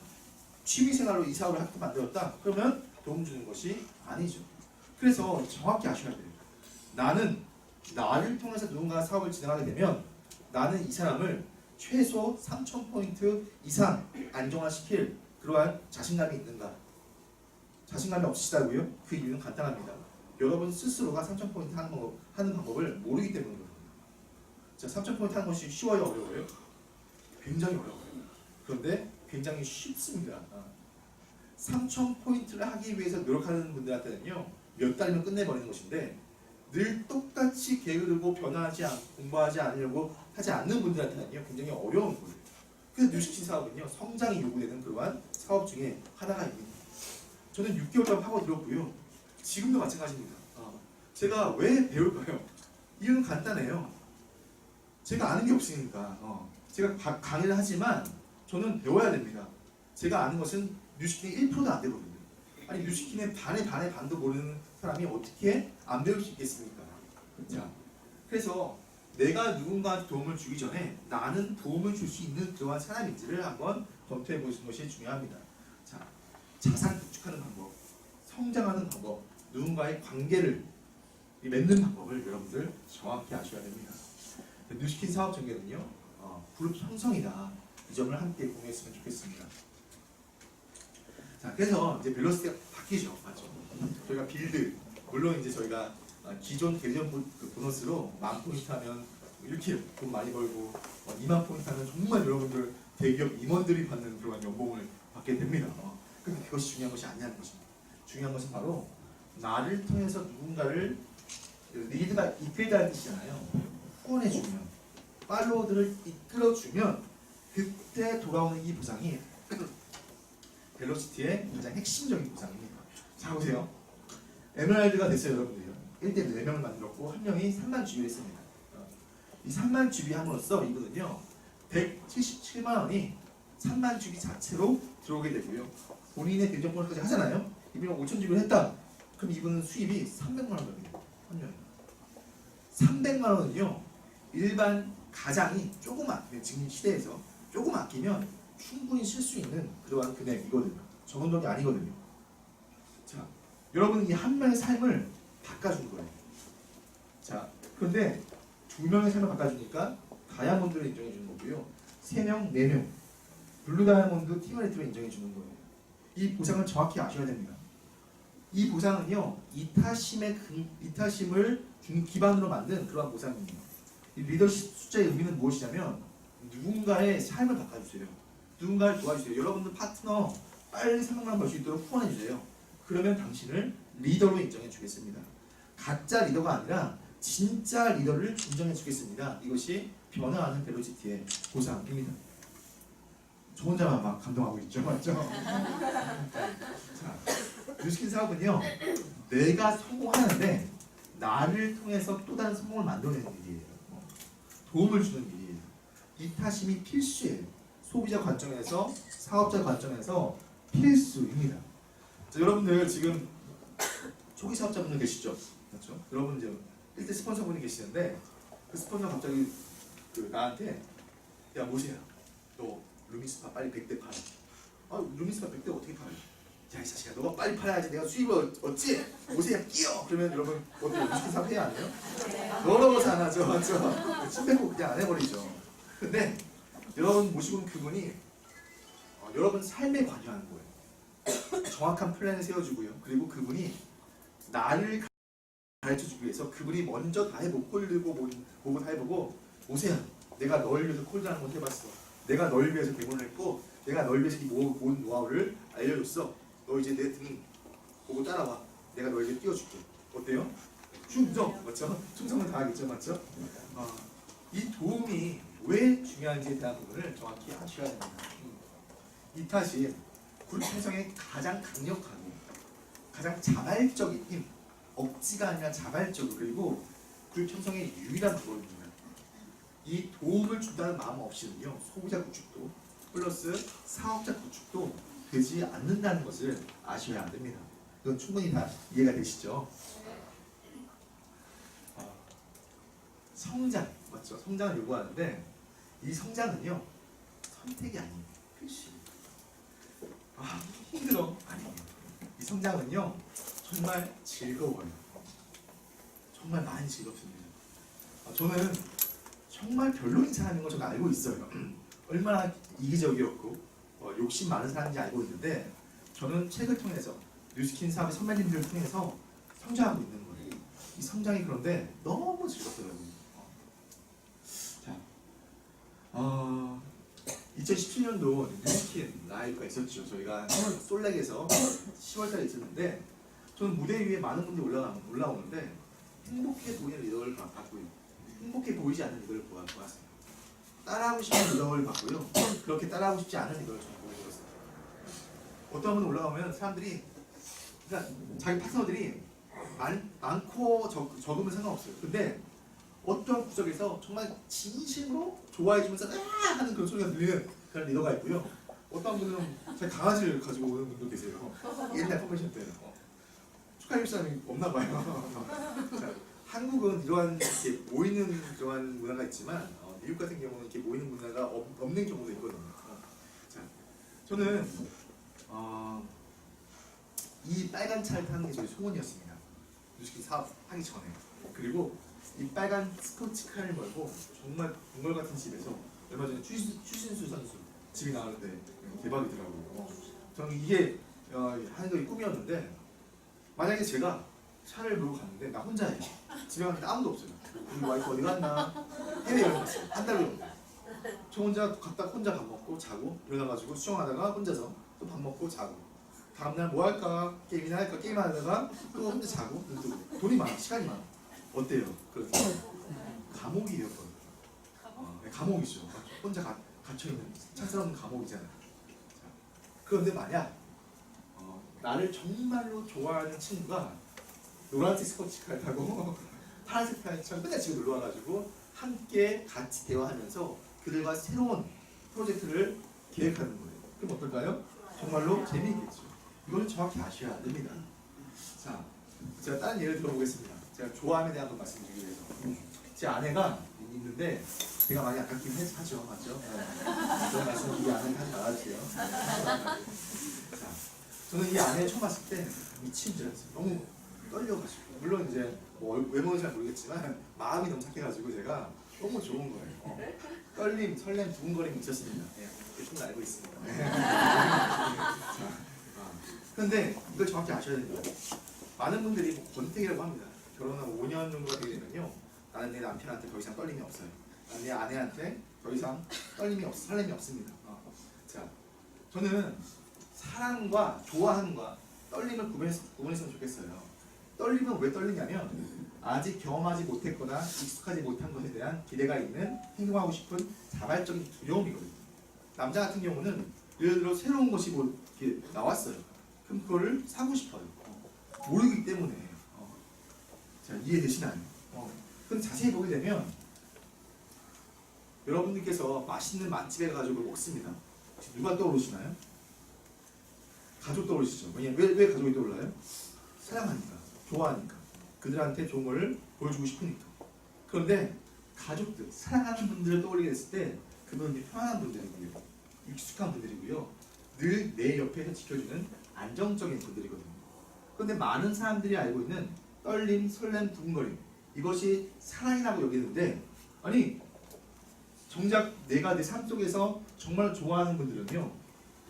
취미생활로 이 사업을 하게 만들었다. 그러면 도움 주는 것이 아니죠. 그래서 정확히 아셔야 돼요. 나는 나를 통해서 누군가 사업을 진행하게 되면 나는 이 사람을 최소 3,000포인트 이상 안정화시킬 그러한 자신감이 있는가? 자신감이 없으시다고요? 그 이유는 간단합니다. 여러분 스스로가 3,000포인트 하는 방법을 모르기 때문이거든요. 자, 3,000포인트 하는 것이 쉬워요? 어려워요? 굉장히 어려워요. 그런데 굉장히 쉽습니다. 3,000포인트를 하기 위해서 노력하는 분들한테는요 몇 달이면 끝내버리는 것인데 늘 똑같이 게으르고 변화하지 않고 공부하지 않으려고 하지 않는 분들한테는요 굉장히 어려운 거예요. 그래서 뉴스킨 사업은요 성장이 요구되는 그러한 사업 중에 하나가 있습니다. 저는 6개월 동안 파고 들었고요. 지금도 마찬가지입니다. 제가 왜 배울까요? 이유는 간단해요. 제가 아는 게 없으니까. 제가 강의를 하지만 저는 배워야 됩니다. 제가 아는 것은 뉴스킨의 1%도 안 되거든요. 아니 뉴스킨의 반의 반도 모르는 사람이 어떻게 안 배울 수 있겠습니까? 자, 그래서 내가 누군가한테 도움을 주기 전에 나는 도움을 줄 수 있는 그러한 사람인지를 한번 검토해 보시는 것이 중요합니다. 자, 자산 구축하는 방법, 성장하는 방법, 누군가의 관계를 맺는 방법을 여러분들 정확히 아셔야 됩니다. 뉴스킨 사업 전개는요, 그룹 형성이다. 이 점을 함께 공유했으면 좋겠습니다. 자, 그래서 이제 벨로시티가 바뀌죠, 맞죠? 저희가 빌드, 물론 이제 저희가 기존 대리점 보너스로 10,000포인트 하면 이렇게 돈 많이 벌고 20,000포인트 하면 정말 여러분들 대기업 임원들이 받는 그런 연봉을 받게 됩니다. 근데 그것이 중요한 것이 아니라는 것입니다. 중요한 것은 바로 나를 통해서 누군가를 리드가 이끌다는 뜻이잖아요. 후원해주면, 팔로워들을 이끌어주면 그때 돌아오는 이 보상이 벨로시티의 가장 핵심적인 보상입니다. 자, 보세요. 에메랄드가 됐어요, 여러분들요. 1대 4명을 만들었고 한 명이 3만 GB를 했습니다. 이 3만 GB 함으로써 이분은요 177만 원이 3만 GB 자체로 들어오게 되고요. 본인의 대전 보너스까지 하잖아요. 이분이 5,000GB를 했다. 그럼 이분은 수입이 300만 원 됩니다. 한 명이. 300만 원은요 일반 가장이 조금 지금 시대에서 조금 아끼면 충분히 쓸 수 있는 그러한 금액이거든요. 적은 돈이 아니거든요. 자, 여러분은 이 한 명의 삶을 바꿔준 거예요. 자, 그런데 2명의 삶을 바꿔주니까 다이아몬드를 인정해 주는 거고요. 3명, 4명 블루 다이아몬드 티머리트로 인정해 주는 거예요. 이 보상을 정확히 아셔야 됩니다. 이 보상은요 이타심을 기반으로 만든 그러한 보상입니다. 이 리더십 숫자의 의미는 무엇이냐면 누군가의 삶을 바꿔주세요. 누군가를 도와주세요. 여러분들 파트너 빨리 성공만 볼 수 있도록 후원해 주세요. 그러면 당신을 리더로 인정해 주겠습니다. 가짜 리더가 아니라 진짜 리더를 인정해 주겠습니다. 이것이 변화하는 벨로시티의 보상입니다. 저 혼자만 막 감동하고 있죠, 맞죠? 자, 뉴스킨 사업은요, 내가 성공하는데 나를 통해서 또 다른 성공을 만들어내는 일이에요. 도움을 주는 일이에요. 이타심이 필수예요. 소비자 관점에서, 사업자 관점에서 필수입니다. 자, 여러분들 지금 초기 사업자분들 계시죠? 그렇죠? 여러분 이제 1대 스폰서분이 계시는데 그 스폰서 갑자기 나한테 야 모세야, 너 루미스파 빨리 100대 팔아. 아 루미스파 100대 어떻게 팔아? 야 이 자식아, 너가 빨리 팔아야지 내가 수입을 얻지. 모세야 끼어. 그러면 여러분 어때요? 루미스파 사업 해야 안 해요? 더러워서 안 하죠, 맞죠? 침 뱉고 그냥 안 해버리죠. 근데 여러분 모시고 온 그분이 여러분 삶에 관여하는 거예요. 정확한 플랜을 세워주고요. 그리고 그분이 나를 가르쳐주기 위해서 그분이 먼저 다 해보고 콜 들고 보고 다 해보고 모세야, 내가 널 위해서 콜드하는 건 해봤어. 내가 널 위해서 대본을 했고 내가 널 위해서 이 모든 노하우를 알려줬어. 너 이제 내 등 보고 따라와. 내가 너에게 띄워줄게. 어때요? 충성, 맞죠? 충성은 다하겠죠, 맞죠? 이 도움이 왜 중요한지에 대한 부분을 정확히 아셔야 됩니다. 이 탓이 그룹 형성의 가장 강력하고 가장 자발적인 힘, 억지가 아니라 자발적으로, 그리고 그룹 형성의 유일한 방법입니다. 이 도움을 준다는 마음 없이는요, 소비자 구축도 플러스 사업자 구축도 되지 않는다는 것을 아셔야 됩니다. 이건 충분히 다 이해가 되시죠? 성장, 맞죠? 성장을 요구하는데 이 성장은요, 선택이 아니에요. 필수입니다. 힘들어. 아니에요. 이 성장은요, 정말 즐거워요. 정말 많이 즐겁습니다. 저는 정말 별로인 사람인 걸 저는 알고 있어요. 얼마나 이기적이었고 욕심 많은 사람인지 알고 있는데 저는 책을 통해서 뉴스킨 사업의 선배님들을 통해서 성장하고 있는 거예요. 이 성장이 그런데 너무 즐겁더라고요. 자, 2017년도 뉴스킨 라이브가 있었죠. 저희가 솔렉에서 10월달에 있었는데 저는 무대 위에 많은 분들이 올라오는데 행복해 보이는 리더를 봤고요. 행복해 보이지 않는 리더를 보았습니다. 따라하고 싶은 리더를 봤고요. 그렇게 따라하고 싶지 않은 리더를 저는 보고 들었어요. 어떤 분은 올라오면 사람들이, 그러니까 자기 파트너들이 많고 적으면 상관없어요. 근데 어떤 구석에서 정말 진심으로 좋아해주면서 하는 그런 소리가 들리는 그런 리더가 있고요. 어떤 분은 자기 강아지를 가지고 오는 분도 계세요. 옛날 컨벤션 때. 축하해줄 사람이 없나 봐요. 자, 한국은 이러한 이렇게 모이는 그러한 문화가 있지만 미국 같은 경우는 이렇게 모이는 문화가 없는 경우도 있거든요. 자, 저는 이 빨간 차를 타는 게 저희 소원이었습니다. 뉴스킨 사업 하기 전에. 그리고 이 빨간 스포츠카를 몰고 정말 동물 같은 집에서 얼마 전에 추신수 선수 집이 나왔는데 대박이더라고요. 저는 이게 하는 게 꿈이었는데 만약에 제가 차를 몰고 갔는데 나 혼자예요. 집에 갔는데 아무도 없어요. 우리 와이프 어디 갔나? 해외 여행 갔어요. 한 달 정도. 저 혼자 갔다 혼자 밥 먹고 자고 일어나가지고 수영하다가 혼자서 또 밥 먹고 자고 다음날 뭐 할까? 게임이나 할까? 게임하다가 또 혼자 자고 돈이 많아. 시간이 많아. 어때요? 그래서 감옥이에요. 감옥이죠. 혼자 갇혀있는 짝사랑은 감옥이잖아요. 그런데 만약 나를 정말로 좋아하는 친구가 노란색 스포츠카를 타고 파란색 타이처럼 맨날 집에 놀러 와가지고 함께 같이 대화하면서 그들과 새로운 프로젝트를 계획하는 거예요. 그럼 어떨까요? 정말로 재미있겠죠. 이걸 정확히 아셔야 됩니다. 자, 제가 다른 예를 들어보겠습니다. 제가 좋아함에 대한 걸 말씀드리기 위해서. 제 아내가 있는데 제가 많이 아깝긴 하죠, 맞죠? 그런 말씀 우리 아내는 하지 말아주세요. 자, 저는 이 아내를 처음 봤을 때 미친 줄 알았어요. 너무 떨려가지고. 물론 이제 뭐 외모는 잘 모르겠지만 마음이 너무 착해가지고 제가 너무 좋은 거예요. 떨림, 설렘, 두근거림이 있었습니다. 대충 알고 있습니다. 그런데 이걸 정확히 아셔야 됩니다. 많은 분들이 뭐 권태기라고 합니다. 결혼하고 5년 정도가 되게 되면요, 나는 내 남편한테 더 이상 떨림이 없어요. 나는 내 아내한테 더 이상 떨림이 설렘이 없습니다. 자, 저는 사랑과 좋아함과 떨림을 구분했으면 좋겠어요. 떨림은 왜 떨리냐면 아직 경험하지 못했거나 익숙하지 못한 것에 대한 기대가 있는 행동하고 싶은 자발적인 두려움이거든요. 남자 같은 경우는 예를 들어 새로운 것이 뭐 이렇게 나왔어요. 그럼 그거를 사고 싶어요. 모르기 때문에. 자, 이해되시나요? 그럼 자세히 보게 되면 여러분들께서 맛있는 맛집에 가지고 먹습니다. 누가 떠오르시나요? 가족 떠오르시죠? 왜 가족이 떠올라요? 사랑하니까, 좋아하니까, 그들한테 좋은 걸 보여주고 싶으니까. 그런데 가족들, 사랑하는 분들을 떠올리게 됐을 때 그분은 편안한 분들이고요, 익숙한 분들이고요, 늘 내 옆에서 지켜주는 안정적인 분들이거든요. 그런데 많은 사람들이 알고 있는 떨림, 설렘, 두근거림, 이것이 사랑이라고 여기는데, 아니 정작 내가 내 삶 속에서 정말 좋아하는 분들은요,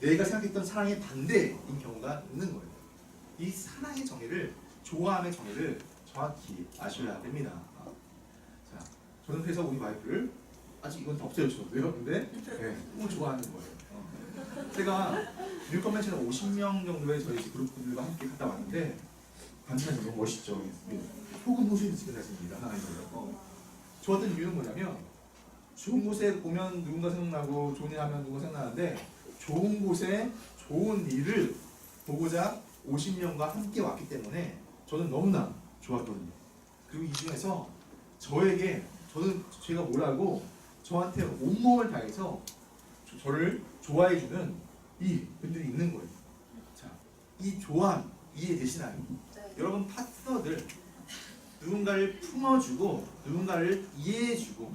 내가 생각했던 사랑의 반대인 경우가 있는 거예요. 이 사랑의 정의를, 좋아함의 정의를 정확히 아셔야 됩니다. 자, 저는 그래서 우리 와이프를 아직 이건 다 없어졌죠. 왜요? 근데 너무 좋아하는 거예요. 제가 뉴 컨벤션에 50명 정도의 저희 그룹들과 함께 갔다 왔는데, 관찰이 너무 멋있죠. 소금 호수에서 찍은 사진입니다. 좋았던 이유는 뭐냐면, 좋은 곳에 보면 누군가 생각나고 좋은 일 하면 누군가 생각나는데, 좋은 곳에 좋은 일을 보고자 50명과 함께 왔기 때문에 저는 너무나 좋았거든요. 그리고 이 중에서 제가 뭐라고 저한테 온몸을 다해서 저를 좋아해주는 이 분들이 있는 거예요. 자, 이 좋아함 이해되시나요? 네. 여러분 파트너들, 누군가를 품어주고 누군가를 이해해주고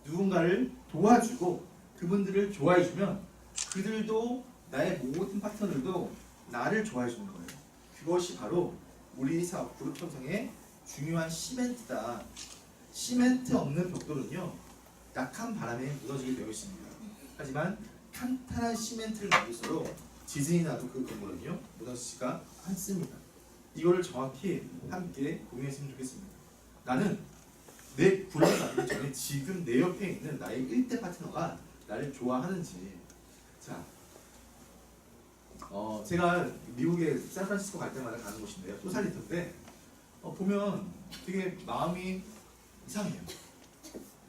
누군가를 도와주고 그분들을 좋아해주면 그들도, 나의 모든 파트너들도 나를 좋아해주는 거예요. 그것이 바로 우리 사업 그룹 형성의 중요한 시멘트다. 시멘트 없는 벽돌은요, 약한 바람에 무너지게 되어 있습니다. 하지만 탄탄한 시멘트를 만들수록 지진이 나도 그 건물은요 무너지지가 않습니다. 이거를 정확히 함께 공유했으면 좋겠습니다. 나는 내 구름을 만들기 전에 지금 내 옆에 있는 나의 1대 파트너가 나를 좋아하는지. 자, 제가 미국에 샌프란시스코 갈 때마다 가는 곳인데요, 소살리터인데 보면 되게 마음이 이상해요.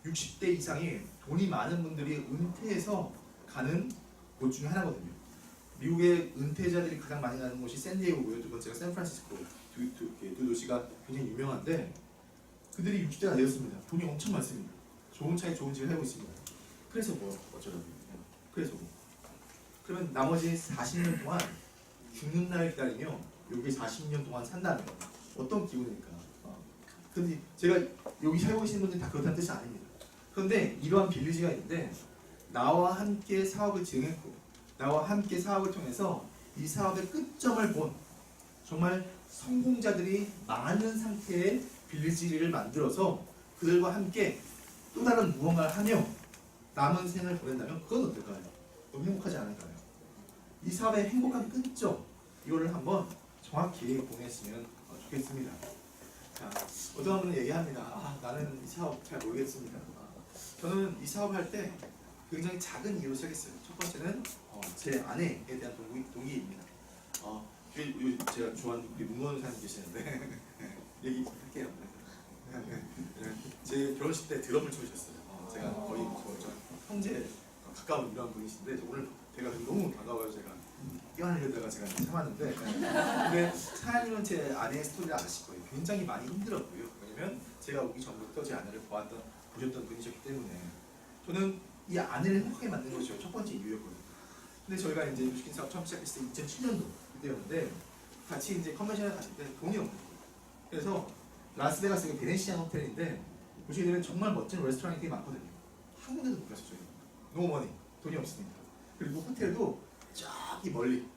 60대 이상이 돈이 많은 분들이 은퇴해서 가는 곳 중에 하나거든요. 미국의 은퇴자들이 가장 많이 가는 곳이 샌디에고고요. 두 번째가 샌프란시스코. 두 도시가 굉장히 유명한데, 그들이 60대가 되었습니다. 돈이 엄청 많습니다. 좋은 차에 좋은 집을 살고 있습니다. 그래서 뭐 어쩌라고요? 그래서 뭐. 그러면 나머지 40년 동안 죽는 날 기다리며 여기 40년 동안 산다면 어떤 기분일까? 근데 제가 여기 살고 계시는 분들이 다 그렇다는 뜻이 아닙니다. 그런데 이러한 빌리지가 있는데, 나와 함께 사업을 진행했고 나와 함께 사업을 통해서 이 사업의 끝점을 본 정말 성공자들이 많은 상태의 빌리지를 만들어서 그들과 함께 또 다른 무언가를 하며 남은 생을 보낸다면 그건 어떨까요? 너무 행복하지 않을까요? 이 사업의 행복한 끝점, 이거를 한번 정확히 공유했으면 좋겠습니다. 자, 어떤 분은 얘기합니다. 나는 이 사업 잘 모르겠습니다. 저는 이 사업을 할 때 굉장히 작은 이유로 시작했어요. 첫 번째는 제 아내에 대한 동기입니다. 제가 좋아하는 우리 문무원 사님 계시는데 얘기할게요. 제 결혼식 때 드럼을 쳐주셨어요. 제가 거의 형제 가까운 이런 분이신데, 오늘 제가 너무 반가워서 제가 껴안으려다가 제가 참았는데, 근데 사장님은 제 아내의 스토리를 아실 거예요. 굉장히 많이 힘들었고요. 왜냐면 제가 오기 전부터 제 아내를 보셨던 분이셨기 때문에 저는 이 아내를 행복하게 만든 것이 첫 번째 이유였거든요. 근데 저희가 이제 유스킨 사업 처음 시작했을 때 2007년도 그때였는데, 같이 이제 컨벤션을 갔을 때 돈이 없는 거예요. 그래서 라스베가스가 베네시안 호텔인데 보시게 되면 정말 멋진 레스토랑이 되게 많거든요. 한 군데도 못 갔어요. 노머니, 돈이 없으니까. 그리고 호텔도 저기 멀리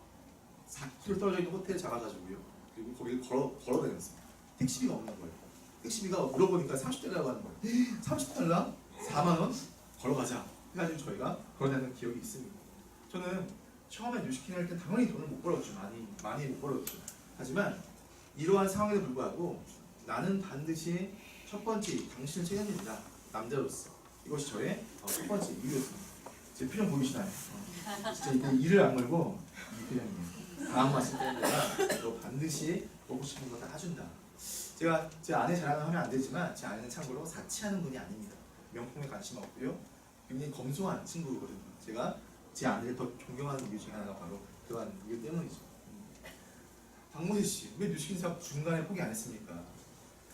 4km 떨어져 있는 호텔 잡아가지고요. 그리고 거기를 걸어다녔습니다. 택시비가 없는 거예요. 택시비가 물어보니까 30달러라고 하는 거예요. 30달러? 4만 원? 걸어가자. 해가지고 저희가 걸어다니는 기억이 있습니다. 저는 처음에 뉴스킨 할 때 당연히 돈을 못 벌었죠. 많이 못 벌었죠. 하지만 이러한 상황에도 불구하고 나는 반드시 첫 번째 당신을 책임진다. 남자로서. 이것이 저의 첫 번째 이유였습니다. 제 표정 보이시나요? 진짜 일을 안 걸고 이 표정이에요. 다음 왔을 때 내가 너 반드시 먹고 싶은 거 다 사준다. 제가 제 아내 자랑을 하면 안 되지만 제 아내는 참고로 사치하는 분이 아닙니다. 명품에 관심 없고요. 굉장히 검소한 친구거든요. 제가 제 아내를 더 존경하는 이유 중에 하나가 바로 그러한 이유 때문이죠. 박모세 씨, 왜 뉴스킨 사업 중간에 포기 안 했습니까?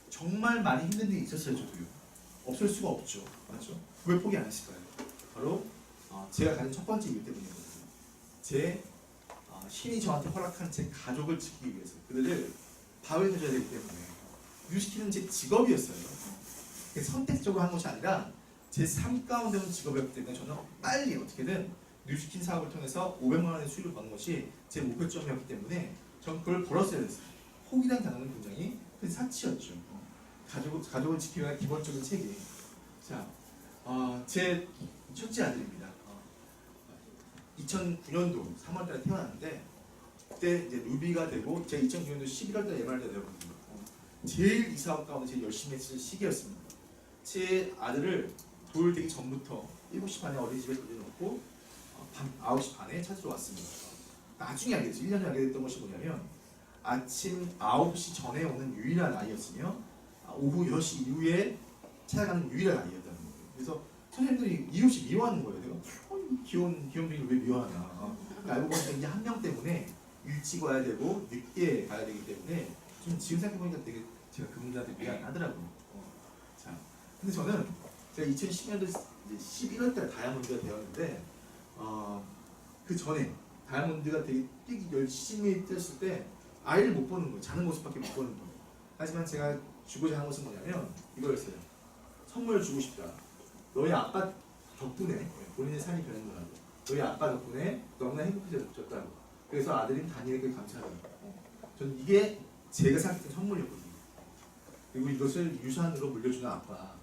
정말 많이 힘든 일이 있었어요, 저도요. 없을 수가 없죠. 맞죠? 왜 포기 안 했을까요? 바로 제가 가진 첫 번째 이유 때문이거든요. 제 신이 저한테 허락한 제 가족을 지키기 위해서 그들을 바위해줘야 되기 때문에 뉴스킨은 제 직업이었어요. 선택적으로 한 것이 아니라 제 삶 가운데 온 직업이었기 때문에 저는 빨리 어떻게든 뉴스킨 사업을 통해서 500만 원의 수익을 버는 것이 제 목표점이었기 때문에 저는 그걸 벌었어야 됐어요. 포기란 단어는 굉장히 큰 사치였죠. 가족을 지키기 위한 기본적인 책임. 자, 제 첫째 아들입니다. 2009년도 3월달에 태어났는데 그때 이제 루비가 되고 제가 2009년도 11월달에 MR가 되었거든요. 제일 이 사업 가운데 제일 열심히 했을 시기였습니다. 제 아들을 돌 되기 전부터 7시 반에 어린이집에 돌려놓고 밤 9시 반에 찾으러 왔습니다. 나중에 알게 됐어요. 1년 후에 알게 됐던 것이 뭐냐면 아침 9시 전에 오는 유일한 아이였으며 오후 6시 이후에 찾아가는 유일한 아이였다는 거예요. 그래서 선생님들이 이웃이 미워하는 거예요. 내가 귀여운 종이를 왜 미워하냐. 알고 보니까 이제 한 명 때문에 일찍 와야 되고 늦게 가야 되기 때문에 좀 지금 생각해보니까 되게 제가 그분들한테 미안하더라고요. 자, 근데 저는 제가 2010년도 11월달 다이아몬드가 되었는데 그 전에 다이아몬드가 되게 뛰기 열심히 뛰었을 때 아이를 못 보는 거예요. 자는 모습밖에 못 보는 거예요. 하지만 제가 주고자 하는 것은 뭐냐면 이거였어요. 선물을 주고 싶다. 너희 아빠 덕분에 본인의 삶이 변한 거라고. 너희 아빠 덕분에 너무나 행복해졌다고. 그래서 아들인 다니엘에게 감사하다고. 저는 이게 제가 생각했던 선물이었거든요. 그리고 이것을 유산으로 물려주는 아빠.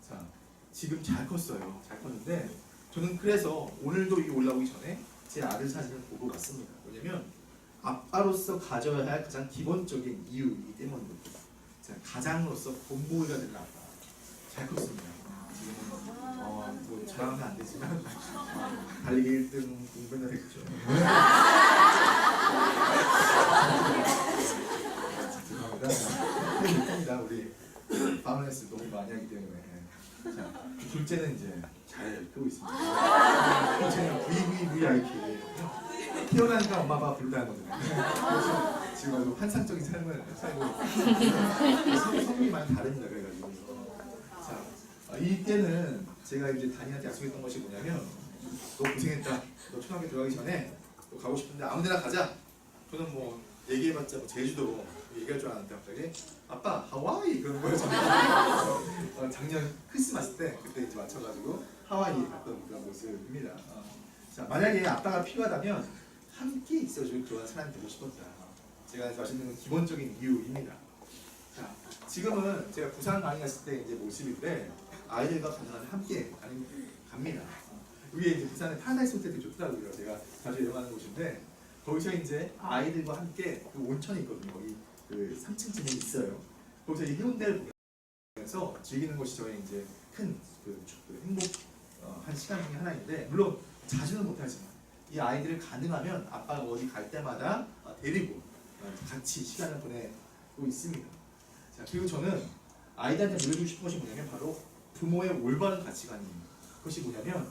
자, 지금 잘 컸어요. 잘 컸는데 저는 그래서 오늘도 이게 올라오기 전에 제 아들 사진을 보고 왔습니다. 왜냐면 아빠로서 가져야 할 가장 기본적인 이유이기 때문입니다. 자, 가장으로서 본보기가 되는 아빠. 잘 컸습니다. 지금은 뭐 자랑하면 안 되지만 달리기 1등 공부나 했죠. 죄송합니다. 우리 파머네스 너무 많이 하기 때문에. 자, 둘째는 이제 잘 크고 있습니다. 둘째는 VVVIP. 태어나니까 엄마 아빠가 부르다는 거잖아요. 그래서 지금 아주 환상적인 삶을 살고 있어요. 성격이 많이 다릅니다. 그래가지고. 자, 이때는 제가 이제 다니한테 약속했던 것이 뭐냐면 너 고생했다. 너 초등학교 들어가기 전에 너 가고 싶은데 아무데나 가자. 저는 뭐 얘기해봤자 뭐 제주도 얘기할 줄 알았는데 갑자기 아빠 하와이 그런 거예요. 작년 크리스마스 때 그때 이제 맞춰가지고 하와이에 갔던 그런 모습입니다. 자, 만약에 아빠가 필요하다면 함께 있어줄 그런 사람이 되고 싶었다. 제가 말씀드린 건 기본적인 이유입니다. 자, 지금은 제가 부산 강의 갔을 때 이제 모습인데 아이들과 가능하면 함께 갑니다. 여기 이제 부산에 파라다이스 호텔이 좋더라고요. 제가 자주 이용하는 곳인데 거기서 이제 아이들과 함께 그 온천이 있거든요. 거기 그 3층쯤에 있어요. 거기서 이 해운대를 보면서 즐기는 것이 저의 이제 큰 행복한 시간 중에 하나인데 물론 자주는 못하지만 이 아이들을 가능하면 아빠가 어디 갈 때마다 데리고 같이 시간을 보내고 있습니다. 자, 그리고 저는 아이들한테 물려주고 싶은 것이 뭐냐면 바로 부모의 올바른 가치관입니다. 그것이 뭐냐면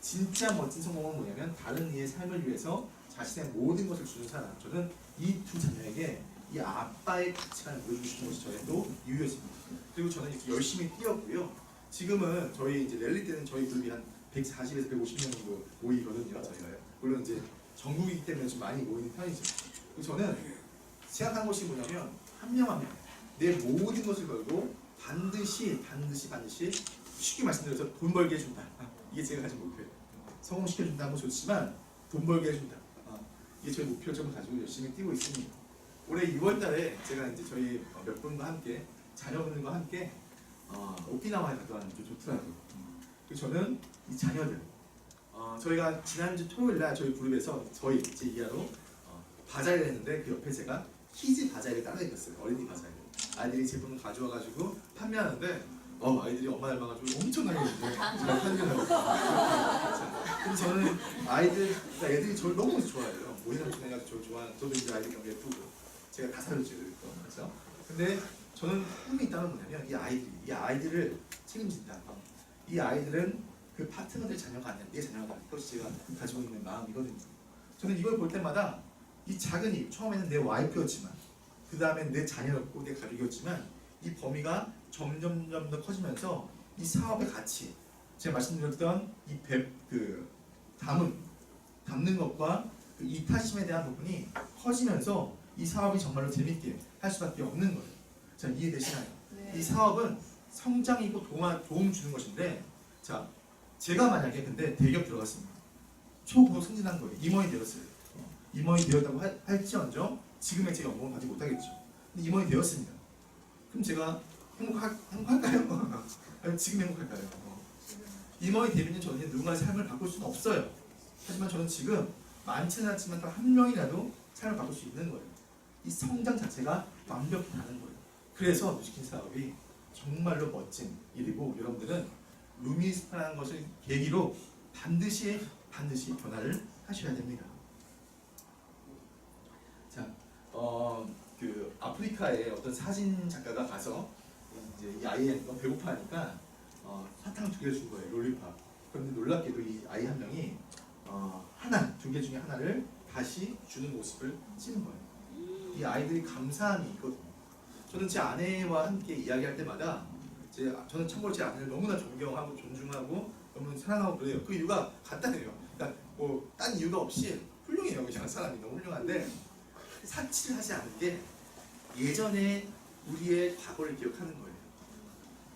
진짜 멋진 성공은 뭐냐면 다른 이의 삶을 위해서 자신의 모든 것을 주는 사람. 저는 이 두 자녀에게 이 아빠의 가치관을 보여주고 싶은 것이 저의 또 이유였습니다. 그리고 저는 이렇게 열심히 뛰었고요. 지금은 저희 이제 랠리 때는 저희 그룹이 한 140에서 150명 정도 모이거든요. 저희가요. 물론 이제 전국이기 때문에 좀 많이 모이는 편이죠. 그래서 저는 생각한 것이 뭐냐면 한 명 한 명 내 모든 것을 걸고 반드시 쉽게 말씀드려서 돈 벌게 해준다. 이게 제가 가진 목표예요. 성공시켜준다는 건 좋지만 돈 벌게 해준다. 이게 저희 목표점을 가지고 열심히 뛰고 있습니다. 올해 6월달에 제가 이제 저희 몇 분과 함께 자녀분들과 함께 오키나와에 갔다 왔는데 좀 좋더라고요. 그리고 저는 이 자녀들 저희가 지난주 토요일날 저희 그룹에서 제 이하로 바자회를 했는데 그 옆에 제가 키즈 바자회를 따로 했었어요. 어린이 바자회. 아이들이 제품을 가져와가지고 판매하는데 아이들이 엄마 닮아가지고 엄청나게 판매를 하고 근데 저는 애들이 저를 너무 좋아해요. 우리 삼촌이가 저 좋아하는 저도 이제 아이들 경기 예쁘고 제가 다 사줬죠 그렇죠. 근데 저는 꿈이 있다는 뭐냐면 이 아이들을 책임진다. 이 아이들은 그 파트너들 자녀가 아니라 내 자녀가 아니라 그것이 제가 가지고 있는 마음이거든요. 저는 이걸 볼 때마다 이 작은 일, 처음에는 내 와이프였지만 그 다음엔 내 자녀였고 내 가족이었지만 이 범위가 점점 더 커지면서 이 사업의 가치, 제가 말씀드렸던 담는 것과 그 이타심에 대한 부분이 커지면서 이 사업이 정말로 재밌게 할 수밖에 없는 거예요. 자, 이해되시나요? 네. 이 사업은 성장이고 도움 주는 것인데, 자, 제가 만약에 근데 대기업 들어갔습니다. 초고속 승진한 거예요. 임원이 되었어요. 임원이 되었다고 할지언정 지금의 제 연봉을 받지 못하겠죠. 근데 임원이 되었습니다. 그럼 제가 행복할까요? 아니면 지금 행복할까요? 임원이 되면 저는 누군가의 삶을 바꿀 수는 없어요. 하지만 저는 지금 많지는 않지만 단 한 명이라도 삶을 바꿀 수 있는 거예요. 이 성장 자체가 완벽히 다른 거예요. 그래서 뉴스킨 사업이 정말로 멋진 일이고 여러분들은 루미스파라는 것을 계기로 반드시 변화를 하셔야 됩니다. 자, 그 아프리카의 어떤 사진 작가가 가서 이제 이 아이가 배고파하니까 사탕 2개 준 거예요. 롤리팝. 그런데 놀랍게도 이 아이 한 명이 두 개 중에 하나를 다시 주는 모습을 찍은 거예요. 이 아이들이 감사함이 있거든요. 저는 제 아내와 함께 이야기할 때마다 저는 참고로 제 아내를 너무나 존경하고 존중하고 너무 사랑하고 그래요. 그 이유가 간단해요. 그러니까 뭐 딴 이유가 없이 훌륭해요. 그냥 사람이 너무 훌륭한데 사치를 하지 않은 게 예전에 우리의 과거를 기억하는 거예요.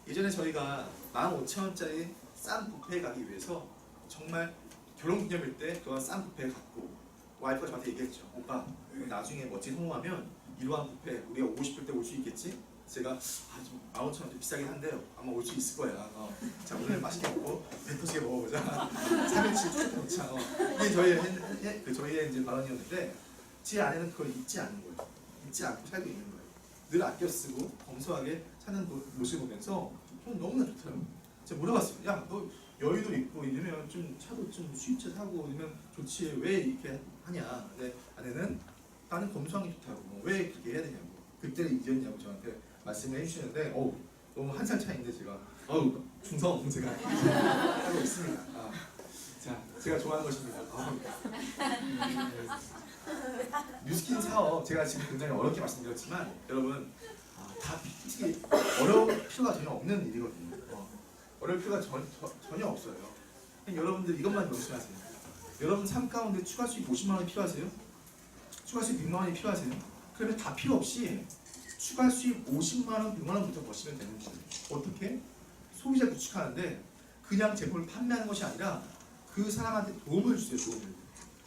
예전에 저희가 15,000원짜리 싼 뷔페에 가기 위해서 정말 결혼기념일 때 그런 싼 뷔페에 갔고 와이프가 저한테 얘기했죠. 오빠 나중에 멋지게 성공하면 이러한 뷔페 우리가 오고 싶을 때 올 수 있겠지? 제가 좀 15,000원 좀 비싸긴 한데 아마 올 수 있을 거야. 자 오늘 맛있게 먹고 배 터지게 먹어보자. 3일치 쭉 먹자. 이게 저희의 이제 발언이었는데 제 아내는 그걸 잊지 않는 거예요. 잊지 않고 살고 있는 거예요. 늘 아껴 쓰고 검소하게 사는 모습을 보면서 저는 너무나 좋더라고요. 제가 물어봤어요. 야, 너 여유도 있고 이러면 좀 차도 좀 수입차 사고 이러면 좋지 왜 이렇게 하냐. 근데 아내는 나는 검소한 게 좋다고 왜 그렇게 해야 되냐고 그때를 잊었냐고 저한테 말씀을 해주시는데 너무 한 살 차이인데 제가 충성 제가 하고 있습니다. 자, 제가 좋아하는 것입니다. 뉴스킨 사업 제가 지금 굉장히 어렵게 말씀드렸지만 여러분 다 솔직히 어려울 필요가 전혀 없는 일이거든요. 어려울 필요가 전혀 없어요. 여러분들 이것만 명심하세요. 여러분 삶 가운데 추가 수익 50만 원이 필요하세요? 추가 수익 100만 원이 필요하세요? 그러면 다 필요 없이 추가 수익 50만 원, 100만 원부터 버시면 되는 거예요. 어떻게? 소비자 구축하는데 그냥 제품을 판매하는 것이 아니라 그 사람한테 도움을 주세요. 도움을.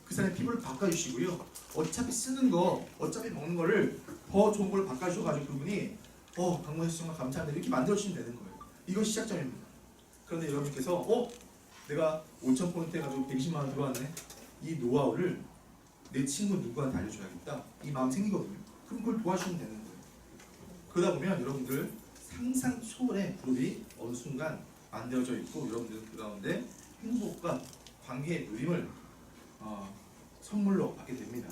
그 사람의 피부를 바꿔주시고요. 어차피 쓰는 거, 어차피 먹는 거를 더 좋은 걸 바꿔주셔가지고 그분이 방문해 주셔서 정말 감사합니다. 이렇게 만들어주시면 되는 거예요. 이것이 시작점입니다. 그런데 여러분께서 내가 5,000포인트 해가지고 120만 원 들어왔네. 이 노하우를 내 친구 누구한테 알려줘야겠다. 이 마음 생기거든요. 그럼 그걸 도와주시면 되는 거예요. 그러다 보면 여러분들 상상 초월의 그룹이 어느 순간 만들어져 있고 여러분들은 그 가운데 행복과 관계의 누림을 선물로 받게 됩니다.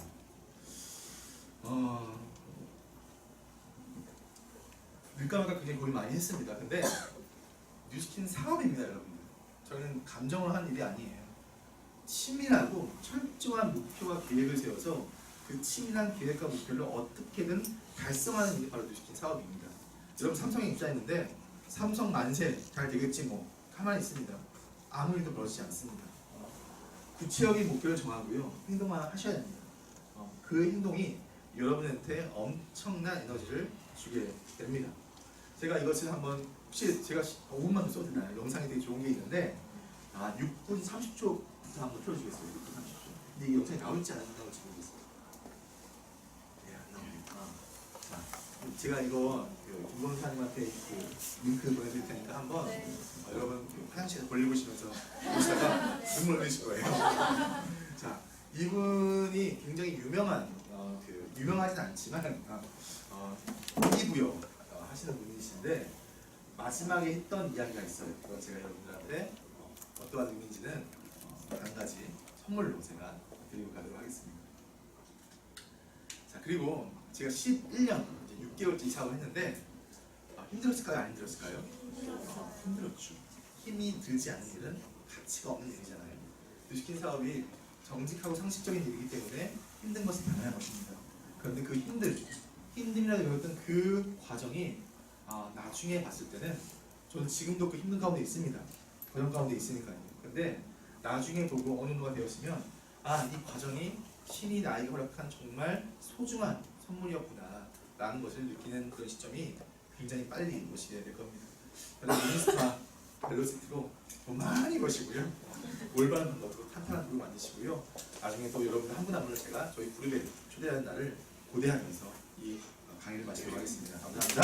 물가가 굉장히 고민 많이 했습니다. 근데 뉴스킨 사업입니다, 여러분들. 저희는 감정으로 하는 일이 아니에요. 치밀하고 철저한 목표와 계획을 세워서 그 치밀한 계획과 목표를 어떻게든 달성하는 일이 바로 뉴스킨 사업입니다. 여러분 삼성에 입사했는데 삼성 만세 잘 되겠지 뭐 가만히 있습니다. 아무 일도 벌어지지 않습니다. 구체적인 목표를 정하고요. 행동만 하셔야 됩니다. 그 행동이 여러분한테 엄청난 에너지를 주게 됩니다. 제가 이것을 한번 혹시 제가 5분만 더 써도 되나요? 영상이 되게 좋은 게 있는데 6분 30초부터 한번 틀어주겠어요. 6분 30초. 근데 이 영상이 나올지 안 나올지 모르겠어요. 네, 안 나옵니다. 자, 제가 이거 김건사님한테 링크 보내드릴 테니까 한번 여러분 화장실에 볼일 보시면서 보시다가 눈물 흘리실 거예요. 자, 이분이 굉장히 유명한 유명하진 않지만 이부여 하시는 분이신데 마지막에 했던 이야기가 있어요. 그건 제가 여러분들한테 어떠한 의미인지는 한 가지 선물로 제가 드리고 가도록 하겠습니다. 자, 그리고 제가 11년 이제 6개월째 이사를 했는데 힘들었을까요? 안 힘들었을까요? 힘들었죠. 힘이 들지 않는 일은 가치가 없는 일이잖아요. 뉴스킨 사업이 정직하고 상식적인 일이기 때문에 힘든 것은 당연한 것입니다. 그런데 그 힘듦이라고 배웠던 그 과정이 나중에 봤을 때는 저는 지금도 그 힘든 가운데 있습니다. 과정 가운데 있으니까요. 근데 나중에 보고 어느 정도가 되었으면 이 과정이 신이 나에게 허락한 정말 소중한 선물이었구나 라는 것을 느끼는 그런 시점이 굉장히 빨리 오시게 될 겁니다. 여러분 인스타 벨로시티로 돈 많이 버시고요. 올바른 방법으로 탄탄한 그룹 만드시고요. 나중에 또 여러분들 한 분 한 분을 제가 저희 그룹에 초대하는 날을 고대하면서 이 강의를 마치도록 하겠습니다. 감사합니다.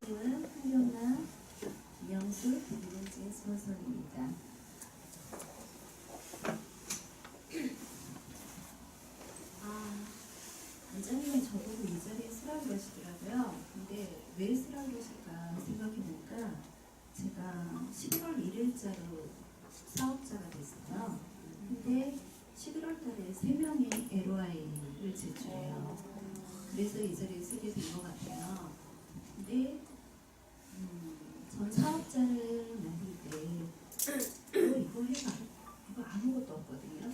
저는 한경나, 이영수, 김은진 스폰서입니다. 원장님은 저보고 이 자리에 쓰라고 그러시더라고요. 근데 왜 쓰라고 그러실까 생각해보니까 제가 11월 1일자로 사업자가 됐어요. 근데 11월 달에 3명이 LOI를 제출해요. 그래서 이 자리에 쓰게 된 것 같아요. 근데 전 사업자를 만들 때 이거 해봐. 이거 아무것도 없거든요.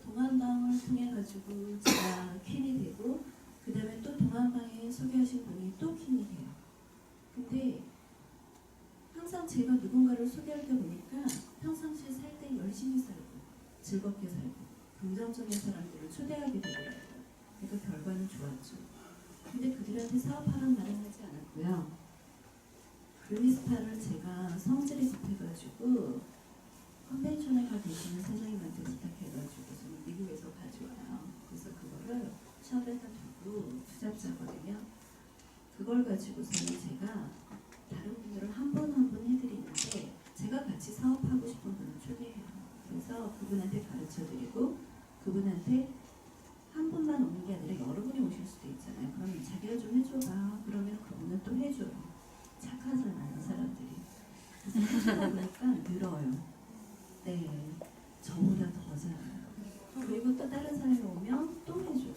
동안방을 통해 가지고 제가 퀸이 되고 그 다음에 또 동안방에 소개하신 분이 또 퀸이 돼요. 근데 항상 제가 누군가를 소개할 때 보니까 평상시에 살 때 열심히 살고 즐겁게 살고 긍정적인 사람들을 초대하게 되더라고요. 그러니까 결과는 좋았죠. 근데 그들한테 사업하라는 말은 하지 않았고요. 루미스타를 제가 성질이 급해가지고 컨벤션에 가 계시는 사장님한테 부탁해가지고 저는 미국에서 가져와요. 그래서 그거를 샵에다 두고 투잡자거든요. 그걸 가지고서는 제가 다른 분들을 한 분 한 분 해드리는데 제가 같이 사업하고 싶은 분을 초대해요. 그래서 그분한테 가르쳐드리고 그분한테 한 분만 오는 게 아니라 여러 분이 오실 수도 있잖아요. 그럼 자기가 좀 해줘봐. 그러면 그분은 또 해줘요. 착하잖아요, 사람들이. 그래서 하다 보니까 늘어요. 네, 저보다 더 잘해요. 그리고 또 다른 사람이 오면 또 해줘요.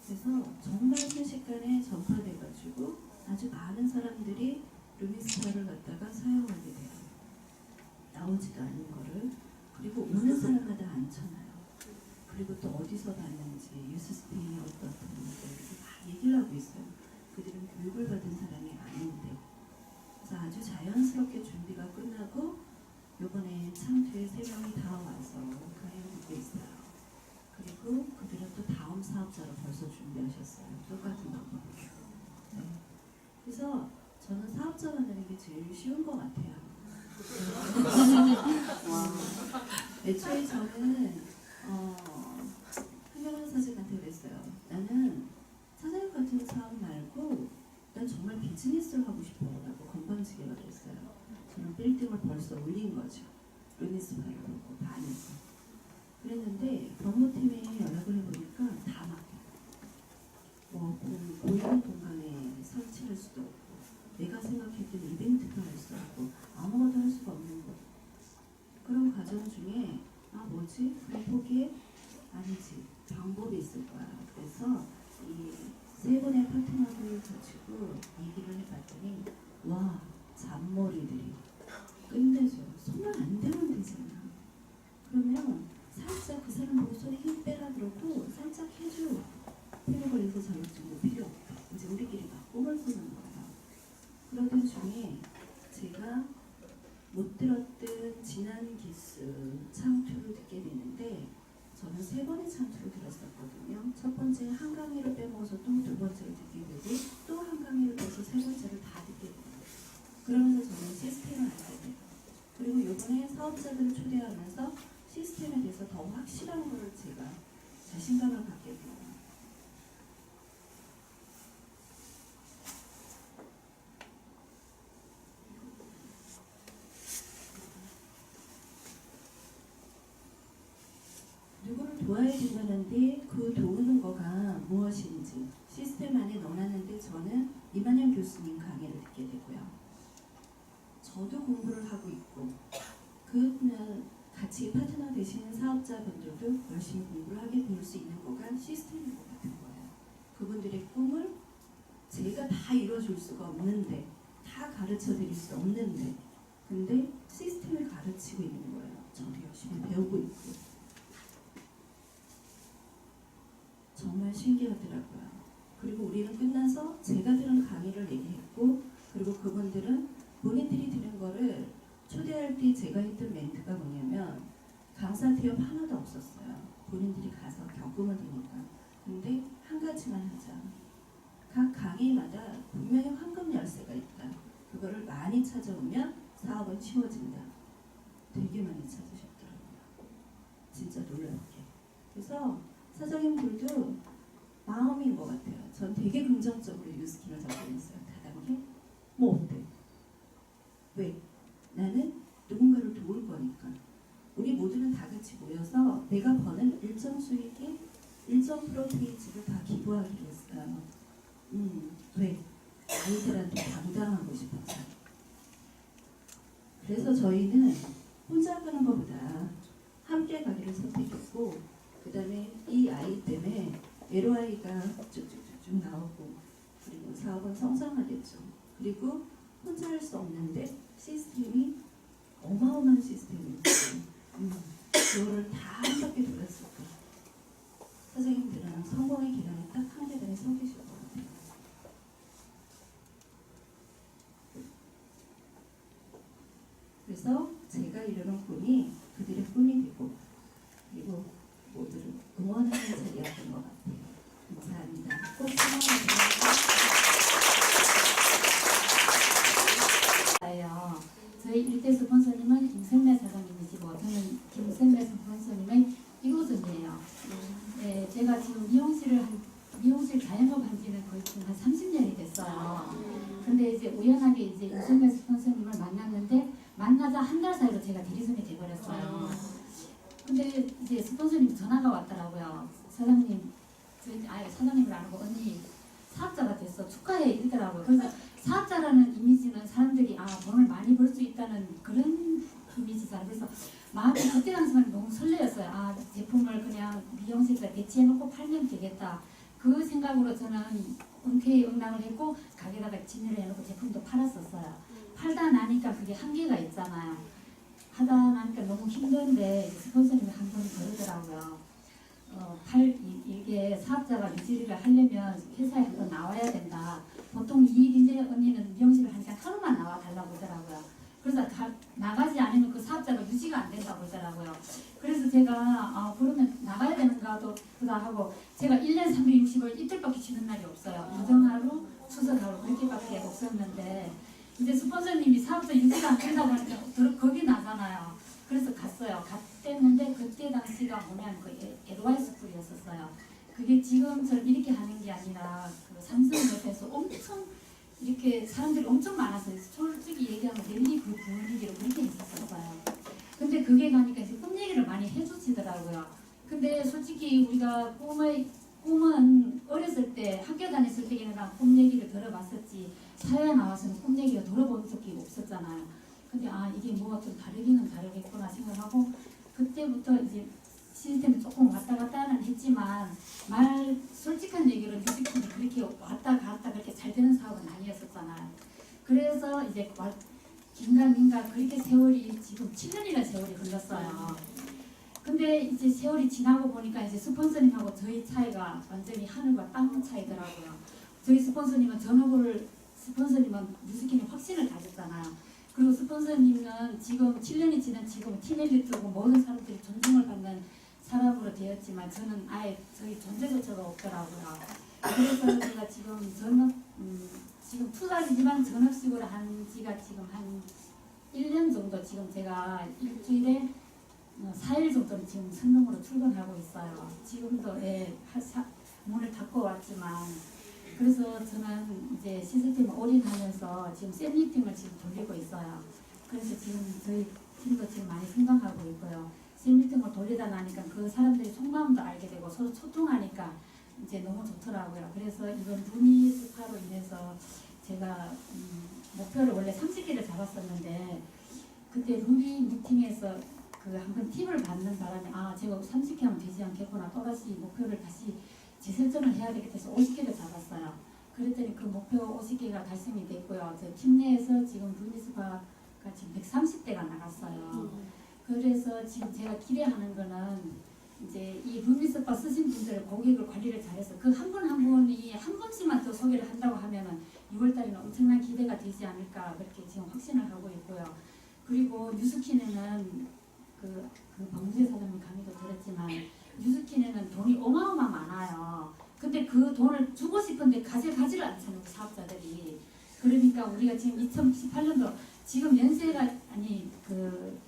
그래서 정말 순식간에 전파돼가지고 아주 많은 사람들이 루미스타를 갖다가 사용하게 돼요. 나오지도 않은 거를. 그리고 오는 사람마다 안 쳐놔요. 그리고 또 어디서 봤는지 유스스페인이 어떻던지 이렇게 막 얘기를 하고 있어요. 그들은 교육을 받은 사람이 아닌데. 그래서 아주 자연스럽게 준비가 끝나고 요번에 창투에 3명이 다 와서 강연하고 있어요. 그리고 그들은 또 다음 사업자로 벌써 준비하셨어요. 똑같은 방법으로. 네. 그래서 저는 사업자 만나는 게 제일 쉬운 것 같아요. 애초에 저는 한경환 사장한테 그랬어요. 나는 사장님 같은 사업 말고 난 정말 비즈니스를 하고 싶어 라고 건방지게 그랬어요. 저는 빌딩을 벌써 올린 거죠. 루미스파를 보고 반에서. 그랬는데 법무팀에 연락을 해보니까 다 막혀요. 공연 공간에 설치할 수도 없고 내가 생각했던 이벤트도 할 수 없고 아무것도 할 수가 없는 거. 그런 과정 중에 뭐지? 그럼 포기해? 아니지. 방법이 있을 거야. 그래서 이 3분의 파트너를 가지고 얘기를 해봤더니 와 잔머리들이 끝내줘. 손을 안 대면 되잖아. 그러면 살짝 그 사람 보고 손에 힘 빼라 그러고 살짝 해줘. 피부 관리소 자격증 뭐 필요 없다. 이제 우리끼리 막 꿈을 꾸는 거예요. 그러던 중에 제가 못 들었던 지난 기수 창투를 듣게 되는데 저는 3번의 창투를 들었었거든요. 첫 번째 한 강의를 빼먹어서 또 2번째를 듣게 되고 또 한 강의를 빼서 3번째를 다 듣게 돼요. 그러면서 저는 시스템을 알게 돼요. 그리고 이번에 사업자들을 초대하면서 시스템에 대해서 더 확실한 거를 제가 자신감을 갖게 돼요. 누구를 도와야 된다는데 그 도우는 거가 무엇인지 시스템 안에 넣어놨는데 저는 이만현 교수님 강의를 듣게 되고요. 저도 공부를 하고 있고 그분은 같이 파트너 되시는 사업자분들도 열심히 공부를 하게 볼 수 있는 거가 시스템인 것 같은 거예요. 그분들의 꿈을 제가 다 이뤄줄 수가 없는데, 다 가르쳐 드릴 수 없는데, 근데 시스템을 가르치고 있는 거예요. 저도 열심히 배우고 있고. 정말 신기하더라고요. 그리고 우리는 끝나서 제가 들은 강의를 얘기했고, 그리고 그분들은 본인들이 들은 거를 초대할 때 제가 했던 멘트가 뭐냐면, 강사 태업 하나도 없었어요. 본인들이 가서 겪으면 되니까. 근데 한 가지만 하자. 각 강의마다 분명히 황금 열쇠가 있다. 그거를 많이 찾아오면 사업은 쉬워진다. 되게 많이 찾으셨더라고요. 진짜 놀랍게. 그래서 사장님들도 마음인 것 같아요. 전 되게 긍정적으로 뉴스킨을 접근했어요. 다단계? 뭐 어때? 왜? 나는 누군가를 도울 거니까. 우리 모두는 다 같이 모여서 내가 버는 일정 수익의 일정 프로테이지를 다 기부하기로 했어요. 왜? 아이들한테 당당하고 싶어서. 그래서 저희는 혼자 가는 것보다 함께 가기를 선택했고, 그 다음에 이 아이 때문에 LOI가 쭉쭉쭉 나오고, 그리고 사업은 성장하겠죠. 그리고 혼자 할 수 없는데 시스템이 어마어마한 시스템이 있어요. 그거를 다 한 바퀴 돌았을 때 사장님들은 성공의 계단에 딱 한 계단에 서 계실 것 같아요. 그래서 제가 이루는 꿈이 그들의 꿈이 되고, 그리고 모두를 응원하는 자리였던 것 같아요. 감사합니다. 꼭 예요. 저희 일대 스폰서님은 김선배 사장님이시고 저는 김선배 스폰서님의 이호선이에요. 네, 제가 지금 미용실 자영업 한 지는 거의 지금 한 30년이 됐어요. 근데 이제 우연하게 이제 김선배 스폰서님을 만났는데, 만나자 한 달 사이로 제가 대리점이 돼버렸어요. 근데 이제 스폰서님 전화가 왔더라고요. 사장님, 사장님을 안 하고 언니 사업자가 됐어. 축하해 이러더라고요. 그래서 사업자라는 이미지는 사람들이 돈을 많이 벌 수 있다는 그런 이미지잖아요. 그래서 마음이 그때 당시만 너무 설레었어요. 제품을 그냥 미용실에 대체해놓고 팔면 되겠다. 그 생각으로 저는 흔쾌히 응당을 했고 가게다가 진열을 해놓고 제품도 팔았었어요. 팔다 나니까 그게 한계가 있잖아요. 하다 나니까 너무 힘든데 스폰서님이 한 번 그러더라고요. 이게 사업자가 유지를 하려면 회사에 한 번 나와야 된다. 보통 이일인데 언니는 미용실을 하니까 하루만 나와 달라고 하더라고요. 그래서 나가지 않으면 그 사업자가 유지가 안 된다고 하더라고요. 그래서 제가 그러면 나가야 되는가도 그다 하고, 제가 1년 360을 이틀밖에 쉬는 날이 없어요. 부정하루, 추석하루 그렇게밖에 없었는데, 이제 스폰서님이 사업자 유지가 안 된다고 하니까 겁이 나잖아요. 그래서 갔어요. 갔댔는데 그때 당시가 뭐냐면 그 LOI 스쿨이었었어요. 그게 지금처럼 이렇게 하는 게 아니라 그 삼성 옆에서 엄청 이렇게 사람들이 엄청 많았어요. 솔직히 얘기하면 랠리 그 분위기로 그렇게 했었어요. 근데 그게 가니까 이제 꿈 얘기를 많이 해주시더라고요. 근데 솔직히 우리가 꿈은 어렸을 때 학교 다녔을 때에는 꿈 얘기를 들어봤었지, 사회에 나와서는 꿈 얘기를 들어본 적이 없었잖아요. 근데 이게 뭐가 좀 다르기는 다르겠구나 생각하고, 그때부터 이제 시스템이 조금 왔다 갔다는 했지만, 솔직한 얘기로 뮤직팀이 그렇게 왔다 갔다 그렇게 잘 되는 사업은 아니었었잖아요. 그래서 이제 긴가민가 그렇게 세월이 지금 7년이나 세월이 흘렀어요. 근데 이제 세월이 지나고 보니까 이제 스폰서님하고 저희 차이가 완전히 하늘과 땅 차이더라고요. 저희 스폰서님은 스폰서님은 뮤직팀에 확신을 가졌잖아요. 그리고 스폰서님은 지금 7년이 지난 지금 티넬리트고 모든 사람들이 존중을 받는 사람으로 되었지만, 저는 아예 저희 존재조차가 없더라고요. 그래서 제가 지금 지금 투자지만 전업식으로 한 지가 지금 한 1년 정도, 지금 제가 일주일에 4일 정도는 지금 선릉으로 출근하고 있어요. 지금도 문을 닫고 왔지만, 그래서 저는 이제 시스템을 올인하면서 지금 셀미팅을 지금 돌리고 있어요. 그래서 지금 저희 팀도 지금 많이 성장하고 있고요. 셀미팅을 돌리다 나니까 그 사람들이 속마음도 알게 되고 서로 소통하니까 이제 너무 좋더라고요. 그래서 이번 루미 스파로 인해서 제가 목표를 원래 30개를 잡았었는데, 그때 루미 미팅에서 그 한번 팁을 받는 바람에 아 제가 30개 하면 되지 않겠구나 또다시 목표를 다시 재설정을 해야 되겠다 해서 50개를 잡았어요. 그랬더니 그 목표 50개가 달성이 됐고요. 저 팀 내에서 지금 루미스파가 지금 130대가 나갔어요. 그래서 지금 제가 기대하는 거는 이제 이 루미스파 쓰신 분들의 고객을 관리를 잘해서 그 한 분 한 분이 한 번씩만 더 소개를 한다고 하면은 6월달에는 엄청난 기대가 되지 않을까 그렇게 지금 확신을 하고 있고요. 그리고 뉴스킨에는 그 박무재 사장님 강의도 들었지만 뉴스킨에는 돈이 어마어마 많아요. 근데 그 돈을 주고 싶은데 가지를 않잖아요, 사업자들이. 그러니까 우리가 지금 2018년도 지금 연세가 아니 그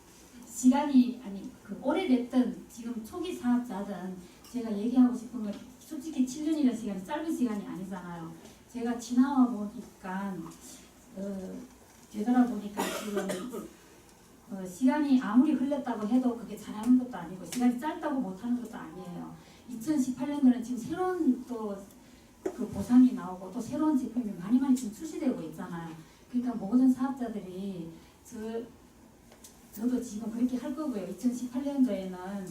시간이 아니 그 오래됐던 지금 초기 사업자든 제가 얘기하고 싶은 건 솔직히 7년이라는 시간이 짧은 시간이 아니잖아요. 제가 지나와 보니까 되돌아보니까 지금 시간이 아무리 흘렀다고 해도 그게 잘하는 것도 아니고 시간이 짧다고 못하는 것도 아니에요. 2018년도는 지금 새로운 또 그 보상이 나오고 또 새로운 제품이 많이 지금 출시되고 있잖아요. 그러니까 모든 사업자들이 저도 지금 그렇게 할 거고요. 2018년도에는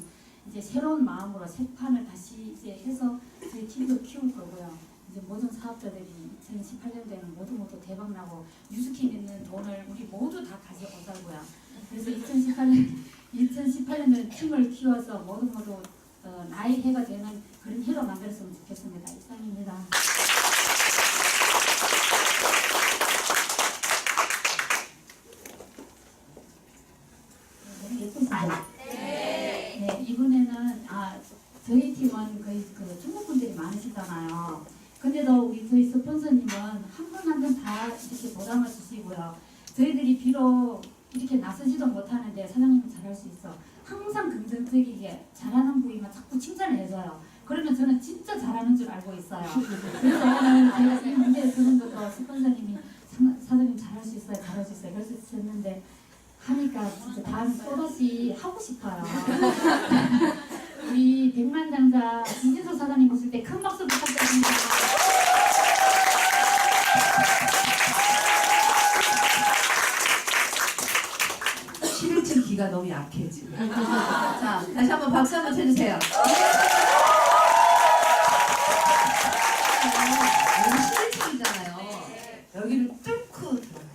이제 새로운 마음으로 새 판을 다시 이제 해서 저희 팀도 키울 거고요. 이제 모든 사업자들이 2018년도에는 모두 대박 나고 뉴스킨 있는 돈을 우리 모두 다 가져오자고요. 그래서 2018년도에 팀을 키워서 모두 나의 해가 되는 그런 해로 만들었으면 좋겠습니다. 이상입니다. 예쁘시죠? 네, 이번에는 저희 팀은 거의 그 중국 분들이 많으시잖아요. 근데도 우리 저희 스폰서님은 한 분 한 분 다 이렇게 보람을 주시고요. 저희들이 비록 이렇게 나서지도 못하는데 사장님은 잘할 수 있어. 항상 긍정적이게 잘하는 부위만 자꾸 칭찬을 해줘요. 그러면 저는 진짜 잘하는 줄 알고 있어요. 그래서 오늘 제가 이 문제에 쓰는 것도 스폰서님이 사장님 잘할 수 있어요. 잘할 수 있어요. 그래서 썼는데 하니까 진짜 다음 또다시 하고 싶어요. 우리 백만장자 이진석 사장님 오실 때 큰 박수 부탁드립니다. 기가 너무 약해 지금. 자, 다시 한번 박수 한번 쳐주세요. 여기 11층이잖아요. 여기를 뚫고 들어가요.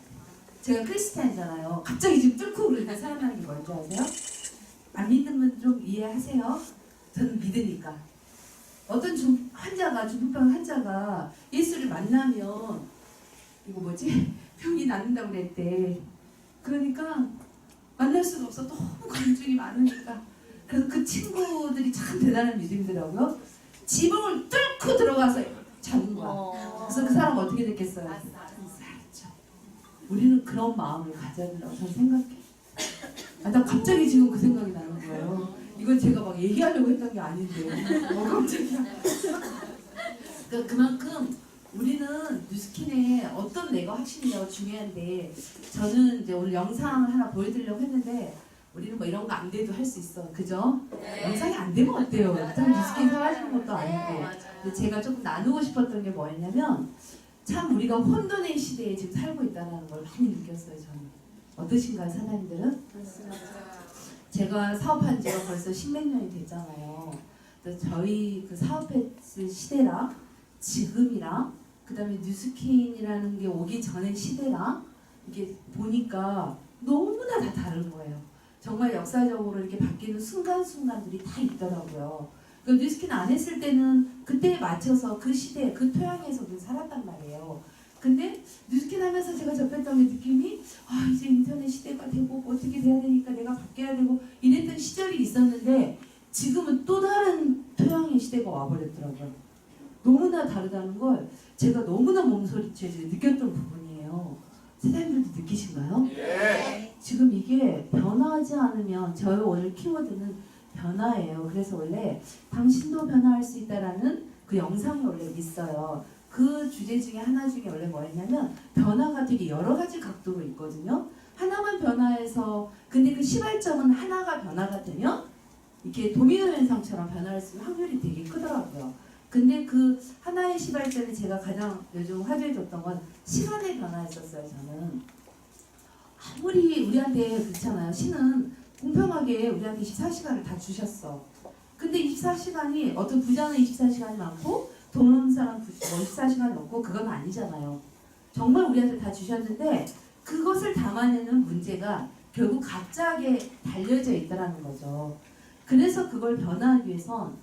제가 크리스찬이잖아요. 갑자기 지금 뚫고 그러니까 사람하는 게 뭔지 아세요? 안 믿는 분 좀 이해하세요. 저는 믿으니까. 어떤 중풍병 환자가 예수를 만나면 이거 뭐지? 병이 낫는다고 그랬대. 그러니까 만날 수가 없어. 너무 관중이 많으니까. 그래서 그 친구들이 참 대단한 믿음이더라고요. 지붕을 뚫고 들어가서 잡은 거야. 그래서 그 사람 어떻게 됐겠어요? 살죠. 우리는 그런 마음을 가져야 된다고 저는 생각해. 나 갑자기 지금 그 생각이 나는 거예요. 이건 제가 막 얘기하려고 했던 게 아닌데. 깜짝이야. 그만큼 우리는 뉴스킨에 어떤 내가 확신이냐고 중요한데, 저는 이제 오늘 영상을 하나 보여드리려고 했는데 우리는 뭐 이런 거 안 돼도 할 수 있어. 그죠? 영상이 안 되면 어때요? 참 뉴스킨 사라지는 것도 아니고. 근데 제가 조금 나누고 싶었던 게 뭐였냐면, 참 우리가 혼돈의 시대에 지금 살고 있다는 걸 많이 느꼈어요. 저는. 어떠신가요, 사장님들은? 제가 사업한 지가 벌써 10몇 년이 됐잖아요. 저희 그 사업했을 시대랑 지금이랑 그 다음에 뉴스킨이라는 게 오기 전의 시대랑 이게 보니까 너무나 다 다른 거예요. 정말 역사적으로 이렇게 바뀌는 순간순간들이 다 있더라고요. 그 뉴스킨 안 했을 때는 그때에 맞춰서 그 시대, 그 토양에서 살았단 말이에요. 근데 뉴스킨 하면서 제가 접했던 게 느낌이 이제 인터넷 시대가 되고 어떻게 돼야 되니까 내가 바뀌어야 되고 이랬던 시절이 있었는데, 지금은 또 다른 토양의 시대가 와버렸더라고요. 너무나 다르다는 걸 제가 너무나 몸소리쳐 느꼈던 부분이에요. 사장님들도 느끼신가요? 예. 지금 이게 변화하지 않으면, 저희 오늘 키워드는 변화예요. 그래서 원래 당신도 변화할 수 있다라는 그 영상이 원래 있어요. 그 주제 중에 하나 중에 원래 뭐였냐면, 변화가 되게 여러 가지 각도로 있거든요. 하나만 변화해서, 근데 그 시발점은 하나가 변화가 되면 이렇게 도미노 현상처럼 변화할 수 있는 확률이 되게 크더라고요. 근데 그 하나의 시발점이 제가 가장 요즘 화두에 뒀던 건 시간의 변화였었어요. 저는 아무리 우리한테 그렇잖아요. 신은 공평하게 우리한테 24시간을 다 주셨어. 근데 24시간이 어떤 부자는 24시간이 많고 돈 없는 사람 24시간이 없고 그건 아니잖아요. 정말 우리한테 다 주셨는데 그것을 담아내는 문제가 결국 각자에게 달려져 있다는 거죠. 그래서 그걸 변화하기 위해선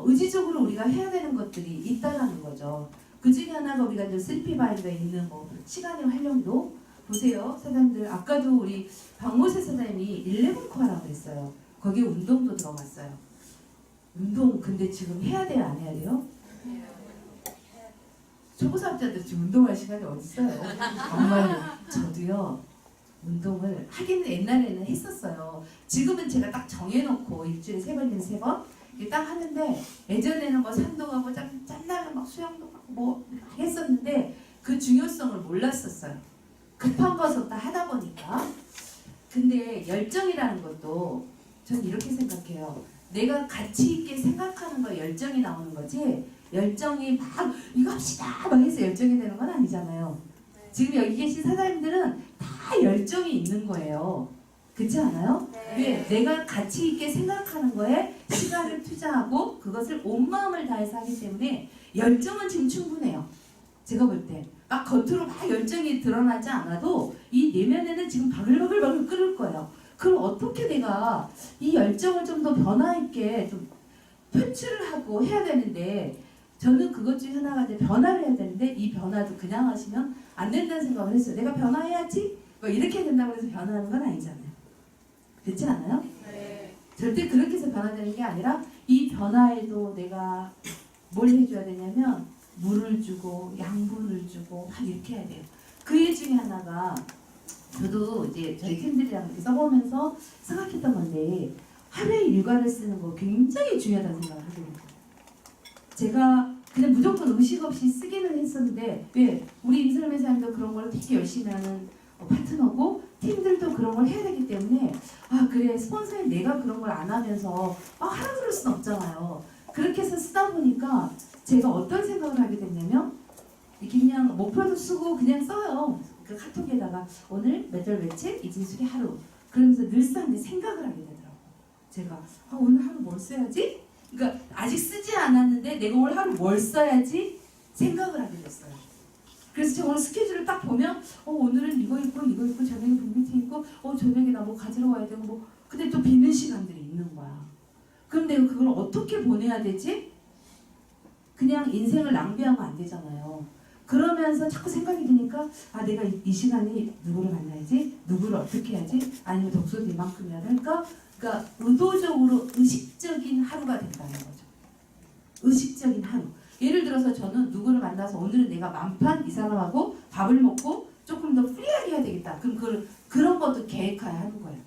의지적으로 우리가 해야 되는 것들이 있다라는 거죠. 그 중에 하나가 우리가 이제 슬리피 바인더에 있는 뭐 시간의 활용도 보세요. 사장님들 아까도 우리 박모세 사장님이 11코어라고 했어요. 거기에 운동도 들어갔어요. 운동 근데 지금 해야 돼요? 안 해야 돼요? 초보자들 지금 운동할 시간이 어디 있어요? 정말로 저도요 운동을 하기는 옛날에는 했었어요. 지금은 제가 딱 정해놓고 일주일에 3번이면 3번 이렇게 딱 하는데 예전에는 뭐 산도 가고 짬나면 막 수영도 가고 뭐 했었는데 그 중요성을 몰랐었어요. 급한 것부터 하다 보니까. 근데 열정이라는 것도 전 이렇게 생각해요. 내가 가치 있게 생각하는 거 열정이 나오는 거지 열정이 막 이거 합시다 막 해서 열정이 되는 건 아니잖아요. 지금 여기 계신 사장님들은 다 열정이 있는 거예요. 그렇지 않아요? 왜? 내가 가치 있게 생각하는 거에 시간을 투자하고 그것을 온 마음을 다해서 하기 때문에 열정은 지금 충분해요. 제가 볼 때. 막 겉으로 막 열정이 드러나지 않아도 이 내면에는 지금 바글바글 끓을 거예요. 그럼 어떻게 내가 이 열정을 좀 더 변화 있게 좀 표출을 하고 해야 되는데 저는 그것 중에 하나가 이제 변화를 해야 되는데 이 변화도 그냥 하시면 안 된다는 생각을 했어요. 내가 변화해야지 뭐 이렇게 된다고 해서 변화하는 건 아니잖아요. 그렇지 않아요? 네. 절대 그렇게 해서 변화되는 게 아니라 이 변화에도 내가 뭘 해줘야 되냐면 물을 주고 양분을 주고 막 이렇게 해야 돼요. 그 일 중에 하나가 저도 이제 저희 팀들이랑 이렇게 써보면서 생각했던 건데 하루에 일과를 쓰는 거 굉장히 중요하다는 생각을 하게 됩니다. 제가 그냥 무조건 의식 없이 쓰기는 했었는데 왜? 우리 임슬람 회사님도 그런 걸 되게 열심히 하는 파트너고 팀들도 그런 걸 해야 되기 때문에 아 그래 스폰서인 내가 그런 걸 안 하면서 하라 그럴 순 없잖아요. 그렇게 해서 쓰다 보니까 제가 어떤 생각을 하게 됐냐면 이렇게 그냥 목표도 쓰고 그냥 써요. 그 카톡에다가 오늘 몇 월 며칠 이진숙이 하루 그러면서 늘상 생각을 하게 되더라고요. 제가 오늘 하루 뭘 써야지? 그러니까 아직 쓰지 않았는데 내가 오늘 하루 뭘 써야지 생각을 하게 됐어요. 그래서 제가 오늘 스케줄을 딱 보면 오늘은 이거 있고 저녁에 빅미팅 있고 저녁에 나 뭐 가지러 와야 되고 뭐 근데 또 비는 시간들이 있는 거야. 그럼 내가 그걸 어떻게 보내야 되지? 그냥 인생을 낭비하면 안 되잖아요. 그러면서 자꾸 생각이 드니까 내가 이 시간에 누구를 만나야지? 누구를 어떻게 해야지? 아니면 독서도 이만큼 해야 할까? 그러니까 의도적으로 의식적인 하루가 된다는 거죠. 의식적인 하루. 예를 들어서 저는 누구를 만나서 오늘은 내가 만판 이 사람하고 밥을 먹고 조금 더 프리하게 해야 되겠다. 그럼 그런 것도 계획해야 하는 거예요.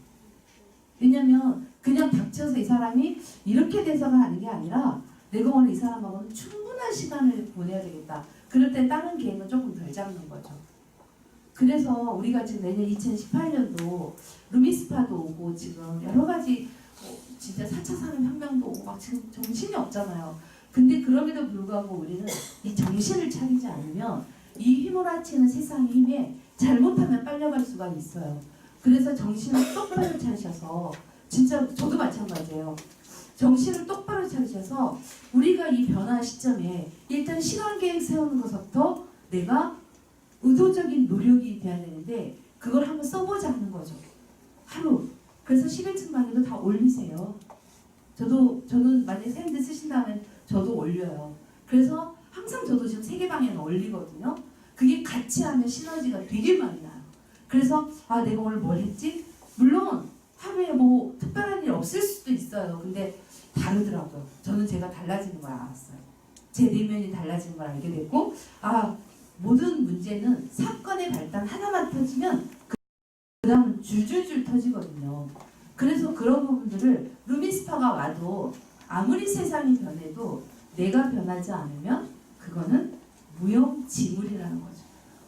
왜냐면 그냥 닥쳐서 이 사람이 이렇게 돼서가 하는 게 아니라 내가 오늘 이 사람하고는 충분한 시간을 보내야 되겠다. 그럴 때 다른 계획은 조금 덜 잡는 거죠. 그래서 우리가 지금 내년 2018년도 루미스파도 오고 지금 여러 가지 진짜 4차 산업혁명도 오고 막 지금 정신이 없잖아요. 근데 그럼에도 불구하고 우리는 이 정신을 차리지 않으면 이 휘몰아치는 세상의 힘에 잘못하면 빨려갈 수가 있어요. 그래서 정신을 똑바로 차리셔서 진짜 저도 마찬가지예요. 정신을 똑바로 차리셔서 우리가 이 변화 시점에 일단 시간 계획 세우는 것부터 내가 의도적인 노력이 돼야 되는데 그걸 한번 써보자 하는 거죠. 하루. 그래서 10일쯤 만에도 다 올리세요. 저는 만약에 사람들 쓰신다면 저도 올려요. 그래서 항상 저도 지금 3개 방향 올리거든요. 그게 같이 하면 시너지가 되게 많이 나요. 그래서 내가 오늘 뭘 했지? 물론 하루에 뭐 특별한 일 없을 수도 있어요. 근데 다르더라고요. 저는 제가 달라지는 걸 알았어요. 제 내면이 달라지는 걸 알게 됐고 모든 문제는 사건의 발단 하나만 터지면 그 다음은 줄줄줄 터지거든요. 그래서 그런 부분들을 루미스파가 와도 아무리 세상이 변해도 내가 변하지 않으면 그거는 무용지물이라는 거죠.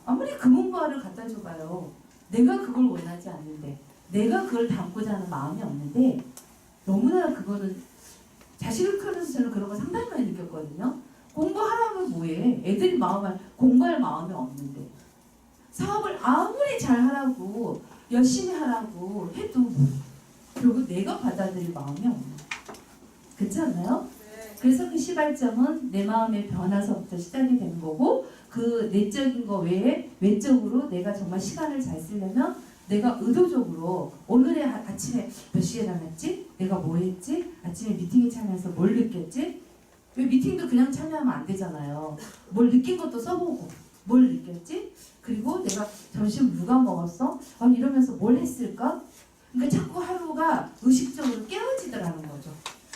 아무리 금은보화를 갖다 줘봐요. 내가 그걸 원하지 않는데 내가 그걸 담고자 하는 마음이 없는데 너무나 그거는 자식을 크면서 저는 그런 거 상당히 많이 느꼈거든요. 공부하라면 뭐해? 애들이 공부할 마음이 없는데 사업을 아무리 잘하라고 열심히 하라고 해도 결국 내가 받아들일 마음이 없는 거예요. 그렇지 않나요? 그래서 그 시발점은 내 마음의 변화서부터 시작이 되는 거고 그 내적인 거 외에 외적으로 내가 정말 시간을 잘 쓰려면 내가 의도적으로 오늘의 아침에 몇 시에 나갔지? 내가 뭐 했지? 아침에 미팅에 참여해서 뭘 느꼈지? 왜 미팅도 그냥 참여하면 안 되잖아요. 뭘 느낀 것도 써보고 뭘 느꼈지? 그리고 내가 점심 누가 먹었어? 이러면서 뭘 했을까? 그러니까 자꾸 하루가 의식적으로 깨어지더라는 거죠.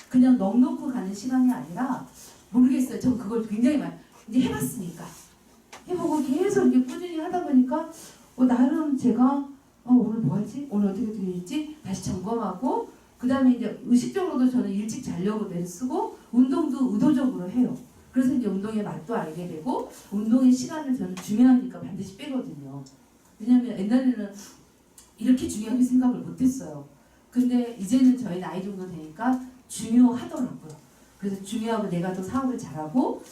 그냥 넉넉히 가는 시간이 아니라 모르겠어요. 전 그걸 굉장히 많이 이제 해봤으니까 해보고 계속 이렇게 꾸준히 하다 보니까 나름 제가 오늘 뭐 하지? 오늘 어떻게 했지? 다시 점검하고 그 다음에 이제 의식적으로도 저는 일찍 자려고 애를 쓰고 운동도 의도적으로 해요. 그래서 이제 운동의 맛도 알게 되고 운동의 시간을 저는 중요하니까 반드시 빼거든요. 왜냐면 옛날에는 이렇게 중요하게 생각을 못했어요. 근데 이제는 저희 나이 정도 되니까 중요하더라고요. 그래서 중요하고 내가 또 사업을 잘하고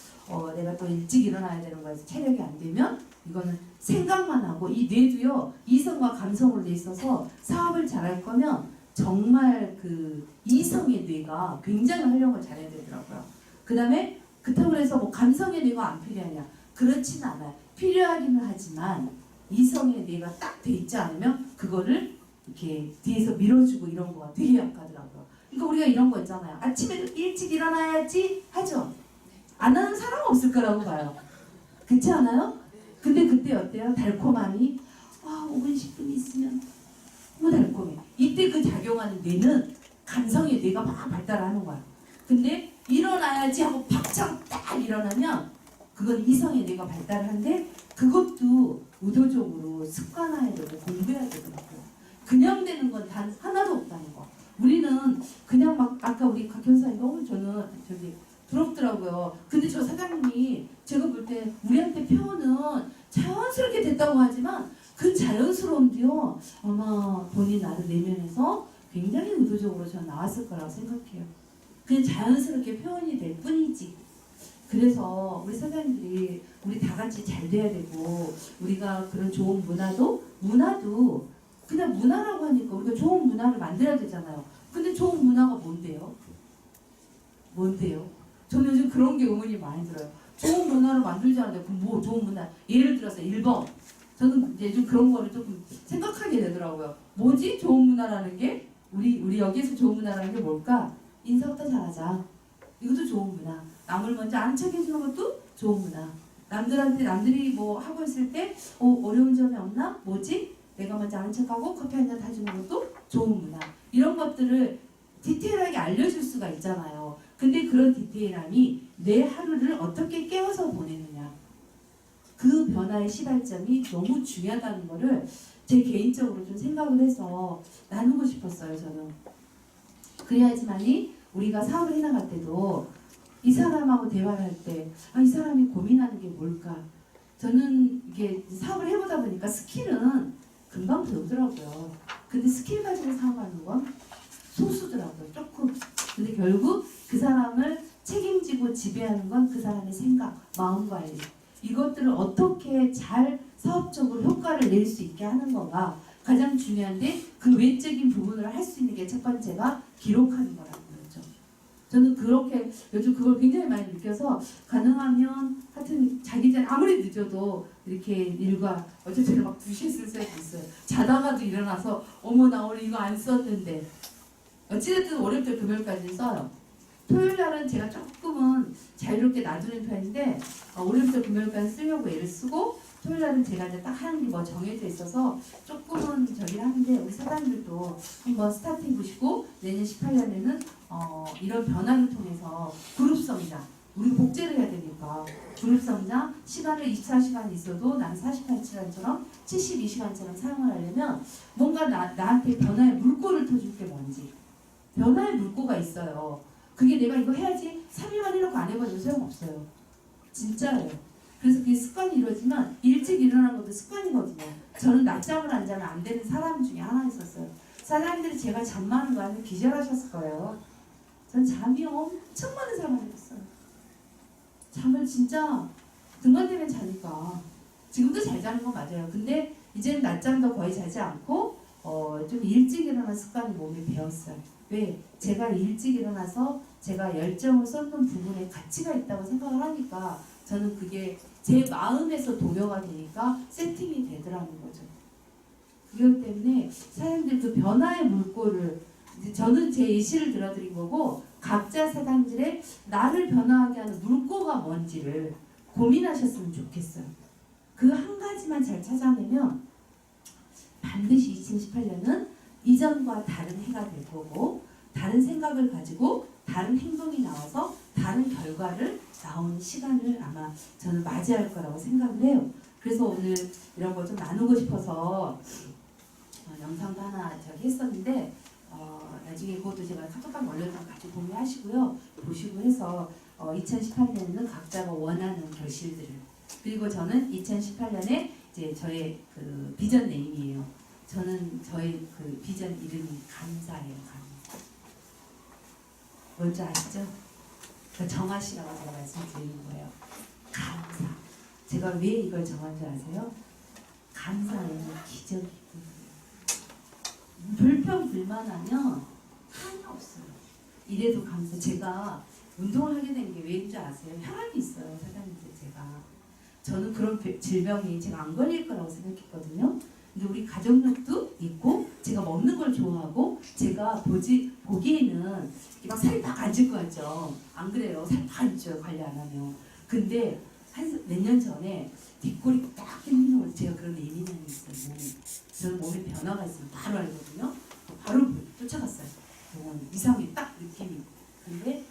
내가 또 일찍 일어나야 되는 거에서 체력이 안 되면 이거는 생각만 하고 이 뇌도요 이성과 감성으로 돼 있어서 사업을 잘할 거면 정말 그 이성의 뇌가 굉장히 활용을 잘해야 되더라고요. 그 다음에 그렇다고 해서 뭐 감성의 뇌가 안 필요하냐? 그렇지는 않아요. 필요하기는 하지만 이성의 뇌가 딱 돼 있지 않으면 그거를 이렇게 뒤에서 밀어주고 이런 거가 되게 약하더라고요. 그러니까 우리가 이런 거 있잖아요. 아침에 일찍 일어나야지 하죠. 안 하는 사람 없을 거라고 봐요. 그렇지 않아요? 근데 그때 어때요? 달콤함이 5분 10분 있으면 너무 달콤해. 이때 그 작용하는 뇌는 감성의 뇌가 막 발달하는 거야. 근데 일어나야지 하고 박차고 딱 일어나면 그건 이성의 뇌가 발달하는데 그것도 의도적으로 습관화해야 되고 공부해야 되더라고요. 그냥 되는 건 단 하나도 없다는 거. 우리는 그냥 막 아까 우리 각 변사님 너무 저는 부럽더라고요. 근데 저 사장님이 제가 볼 때 우리한테 표현은 자연스럽게 됐다고 하지만 그 자연스러움도요 아마 본인 나름 내면에서 굉장히 의도적으로 전 나왔을 거라고 생각해요. 그냥 자연스럽게 표현이 될 뿐이지. 그래서 우리 사장님들이 우리 다 같이 잘 돼야 되고 우리가 그런 좋은 문화도 그냥 문화라고 하니까 우리가 좋은 문화를 만들어야 되잖아요. 근데 좋은 문화가 뭔데요? 저는 요즘 그런 게 의문이 많이 들어요. 좋은 문화를 만들지 않는데 그럼 뭐 좋은 문화? 예를 들어서 1번 저는 이제 좀 그런 거를 조금 생각하게 되더라고요. 뭐지? 좋은 문화라는 게? 우리 여기에서 좋은 문화라는 게 뭘까? 인사부터 잘하자. 이것도 좋은 문화. 남을 먼저 아는 척 해주는 것도 좋은 문화. 남들이 뭐 하고 있을 때 어려운 점이 없나? 뭐지? 내가 먼저 아는 척하고 커피 한 잔 타주는 것도 좋은 문화. 이런 것들을 디테일하게 알려줄 수가 있잖아요. 근데 그런 디테일함이 내 하루를 어떻게 깨워서 보내느냐. 그 변화의 시발점이 너무 중요하다는 거를 제 개인적으로 좀 생각을 해서 나누고 싶었어요. 저는. 그래야지만이 우리가 사업을 해나갈 때도 이 사람하고 대화를 할 때 이 사람이 고민하는 게 뭘까? 저는 이게 사업을 해보다 보니까 스킬은 금방 배우더라고요. 근데 스킬 가지고 사업하는 건 소수더라고요. 조금. 근데 결국 그 사람을 책임지고 지배하는 건 그 사람의 생각, 마음관리. 이것들을 어떻게 잘 사업적으로 효과를 낼 수 있게 하는 거가 가장 중요한데 그 외적인 부분을 할 수 있는 게 첫 번째가 기록하는 거라는 거죠. 저는 그렇게 요즘 그걸 굉장히 많이 느껴서 가능하면 하여튼 자기 전에 아무리 늦어도 이렇게 일과 어쨌든 막 2시에 쓸 때도 있어요. 자다가도 일어나서 어머 나 오늘 이거 안 썼는데 어찌됐든 월요일부터 금요일까지 써요. 토요일 날은 제가 조금은 자유롭게 놔두는 편인데 월요일부터 금요일까지 쓰려고 애를 쓰고 토요일 날은 제가 이제 딱 하는 게 뭐 정해져 있어서 조금은 저기를 하는데 우리 사장님들도 한번 스타트 보시고 내년 18년에는 이런 변화를 통해서 그룹 성장 우리 복제를 해야 되니까 그룹 성장 시간을 24시간 있어도 난 48시간처럼 72시간처럼 사용을 하려면 뭔가 나한테 변화의 물꼬를 터줄 게 뭔지 변화의 물꼬가 있어요. 그게 내가 이거 해야지 3일만 이렇게 안 해봐도 소용없어요. 진짜예요. 그래서 그게 습관이 이루어지면 일찍 일어나는 것도 습관이거든요. 저는 낮잠을 안 자면 안 되는 사람 중에 하나였었어요. 사장님들이 제가 잠 많은 거 아니면 기절하셨을 거예요. 전 잠이 엄청 많은 사람이었어요. 잠을 진짜 등간되면 자니까 지금도 잘 자는 건 맞아요. 근데 이제는 낮잠도 거의 자지 않고 좀 일찍 일어나는 습관이 몸에 배었어요. 왜? 제가 일찍 일어나서 제가 열정을 쏟는 부분에 가치가 있다고 생각을 하니까 저는 그게 제 마음에서 동요가 되니까 세팅이 되더라는 거죠. 그렇기 때문에 사람들 그 변화의 물꼬를 이제 저는 제 예시를 들어드린 거고 각자 사람들의 나를 변화하게 하는 물꼬가 뭔지를 고민하셨으면 좋겠어요. 그 한 가지만 잘 찾아내면 반드시 2018년은 이전과 다른 해가 될 거고 다른 생각을 가지고 다른 행동이 나와서 다른 결과를 나오는 시간을 아마 저는 맞이할 거라고 생각을 해요. 그래서 오늘 이런 거 좀 나누고 싶어서 영상도 하나 저기 했었는데 나중에 그것도 제가 카톡방 올려서 같이 공유하시고요. 보시고 해서 2018년에는 각자가 원하는 결실들을 그리고 저는 2018년에 이제 저의 그 비전 네임이에요. 저는 저의 그 비전 이름이 감사예요. 감사. 뭔지 아시죠? 그러니까 정하시라고 제가 말씀드리는 거예요. 감사. 제가 왜 이걸 정한 줄 아세요? 감사에는 기적이 있거든요. 불평불만하면 하나 없어요. 이래도 감사. 제가 운동을 하게 된 게 왜인 줄 아세요? 혈압이 있어요, 사장님들 제가. 저는 그런 질병이 제가 안 걸릴 거라고 생각했거든요. 근데 우리 가족력도 있고 제가 먹는 걸 좋아하고 제가 보기에는 막 살이 딱 안 찔 것 같죠. 안 그래요. 살 다 안 쪄요. 관리 안 하면. 근데 몇 년 전에 뒷골이 딱 땡기는 걸 제가 그런 예민함이 있어요. 저는 몸에 변화가 있으면 바로 알거든요. 바로 쫓아갔어요. 이상하게 딱 느낌이. 근데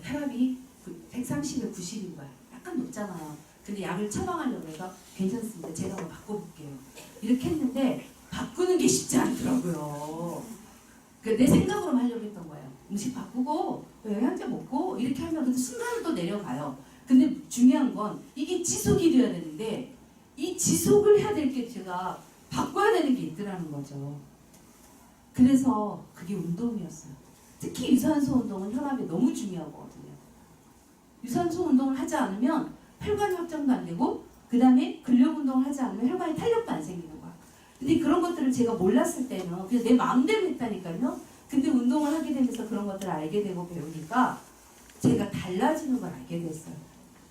혈압이 130에 90인 거야. 약간 높잖아요. 근데 약을 처방하려고 해서 괜찮습니다. 제가 한번 바꿔볼게요. 이렇게 했는데 바꾸는 게 쉽지 않더라고요. 내 생각으로만 하려고 했던 거예요. 음식 바꾸고 영양제 먹고 이렇게 하면 근데 순간은 또 내려가요. 근데 중요한 건 이게 지속이 돼야 되는데 이 지속을 해야 될 게 제가 바꿔야 되는 게 있더라는 거죠. 그래서 그게 운동이었어요. 특히 유산소 운동은 혈압에 너무 중요하거든요. 유산소 운동을 하지 않으면 혈관 확장도 안 되고 그 다음에 근력 운동을 하지 않으면 혈관에 탄력도 안 생기는 거야. 근데 그런 것들을 제가 몰랐을 때는 그냥 내 마음대로 했다니까요. 근데 운동을 하게 되면서 그런 것들을 알게 되고 배우니까 제가 달라지는 걸 알게 됐어요.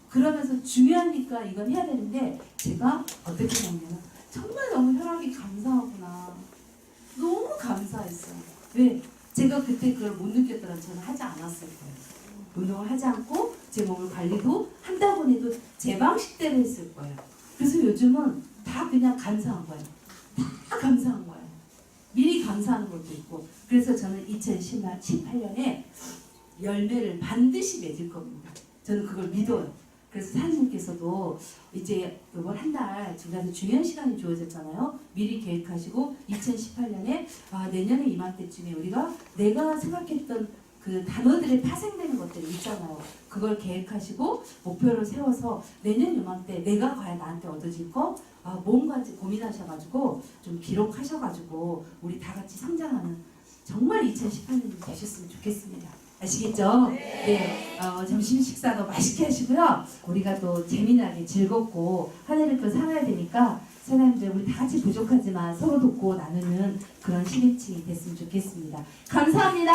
그러면서 중요하니까 이건 해야 되는데 제가 어떻게 했냐면 정말 너무 혈압이 감사하구나. 너무 감사했어요. 왜? 제가 그때 그걸 못 느꼈더라면 저는 하지 않았을 거예요. 운동을 하지 않고 제 몸을 관리도 한다고 해도 제 방식대로 했을 거예요. 그래서 요즘은 다 그냥 감사한 거예요. 다 감사한 거예요. 미리 감사하는 것도 있고. 그래서 저는 2018년에 열매를 반드시 맺을 겁니다. 저는 그걸 믿어요. 그래서 사장님께서도 이제 이번 한 달 중간에 중요한 시간이 주어졌잖아요. 미리 계획하시고 2018년에 내년에 이맘때쯤에 우리가 내가 생각했던 그 단어들이 파생되는 것들이 있잖아요. 그걸 계획하시고 목표를 세워서 내년 이맘때 내가 과연 나한테 얻어질 거 뭔가지 고민하셔가지고 좀 기록하셔가지고 우리 다 같이 성장하는 정말 2018년이 되셨으면 좋겠습니다. 아시겠죠? 네. 점심 식사도 맛있게 하시고요. 우리가 또 재미나게 즐겁고 한 해를 또 살아야 되니까 사람들 우리 다 같이 부족하지만 서로 돕고 나누는 그런 11층이 됐으면 좋겠습니다. 감사합니다.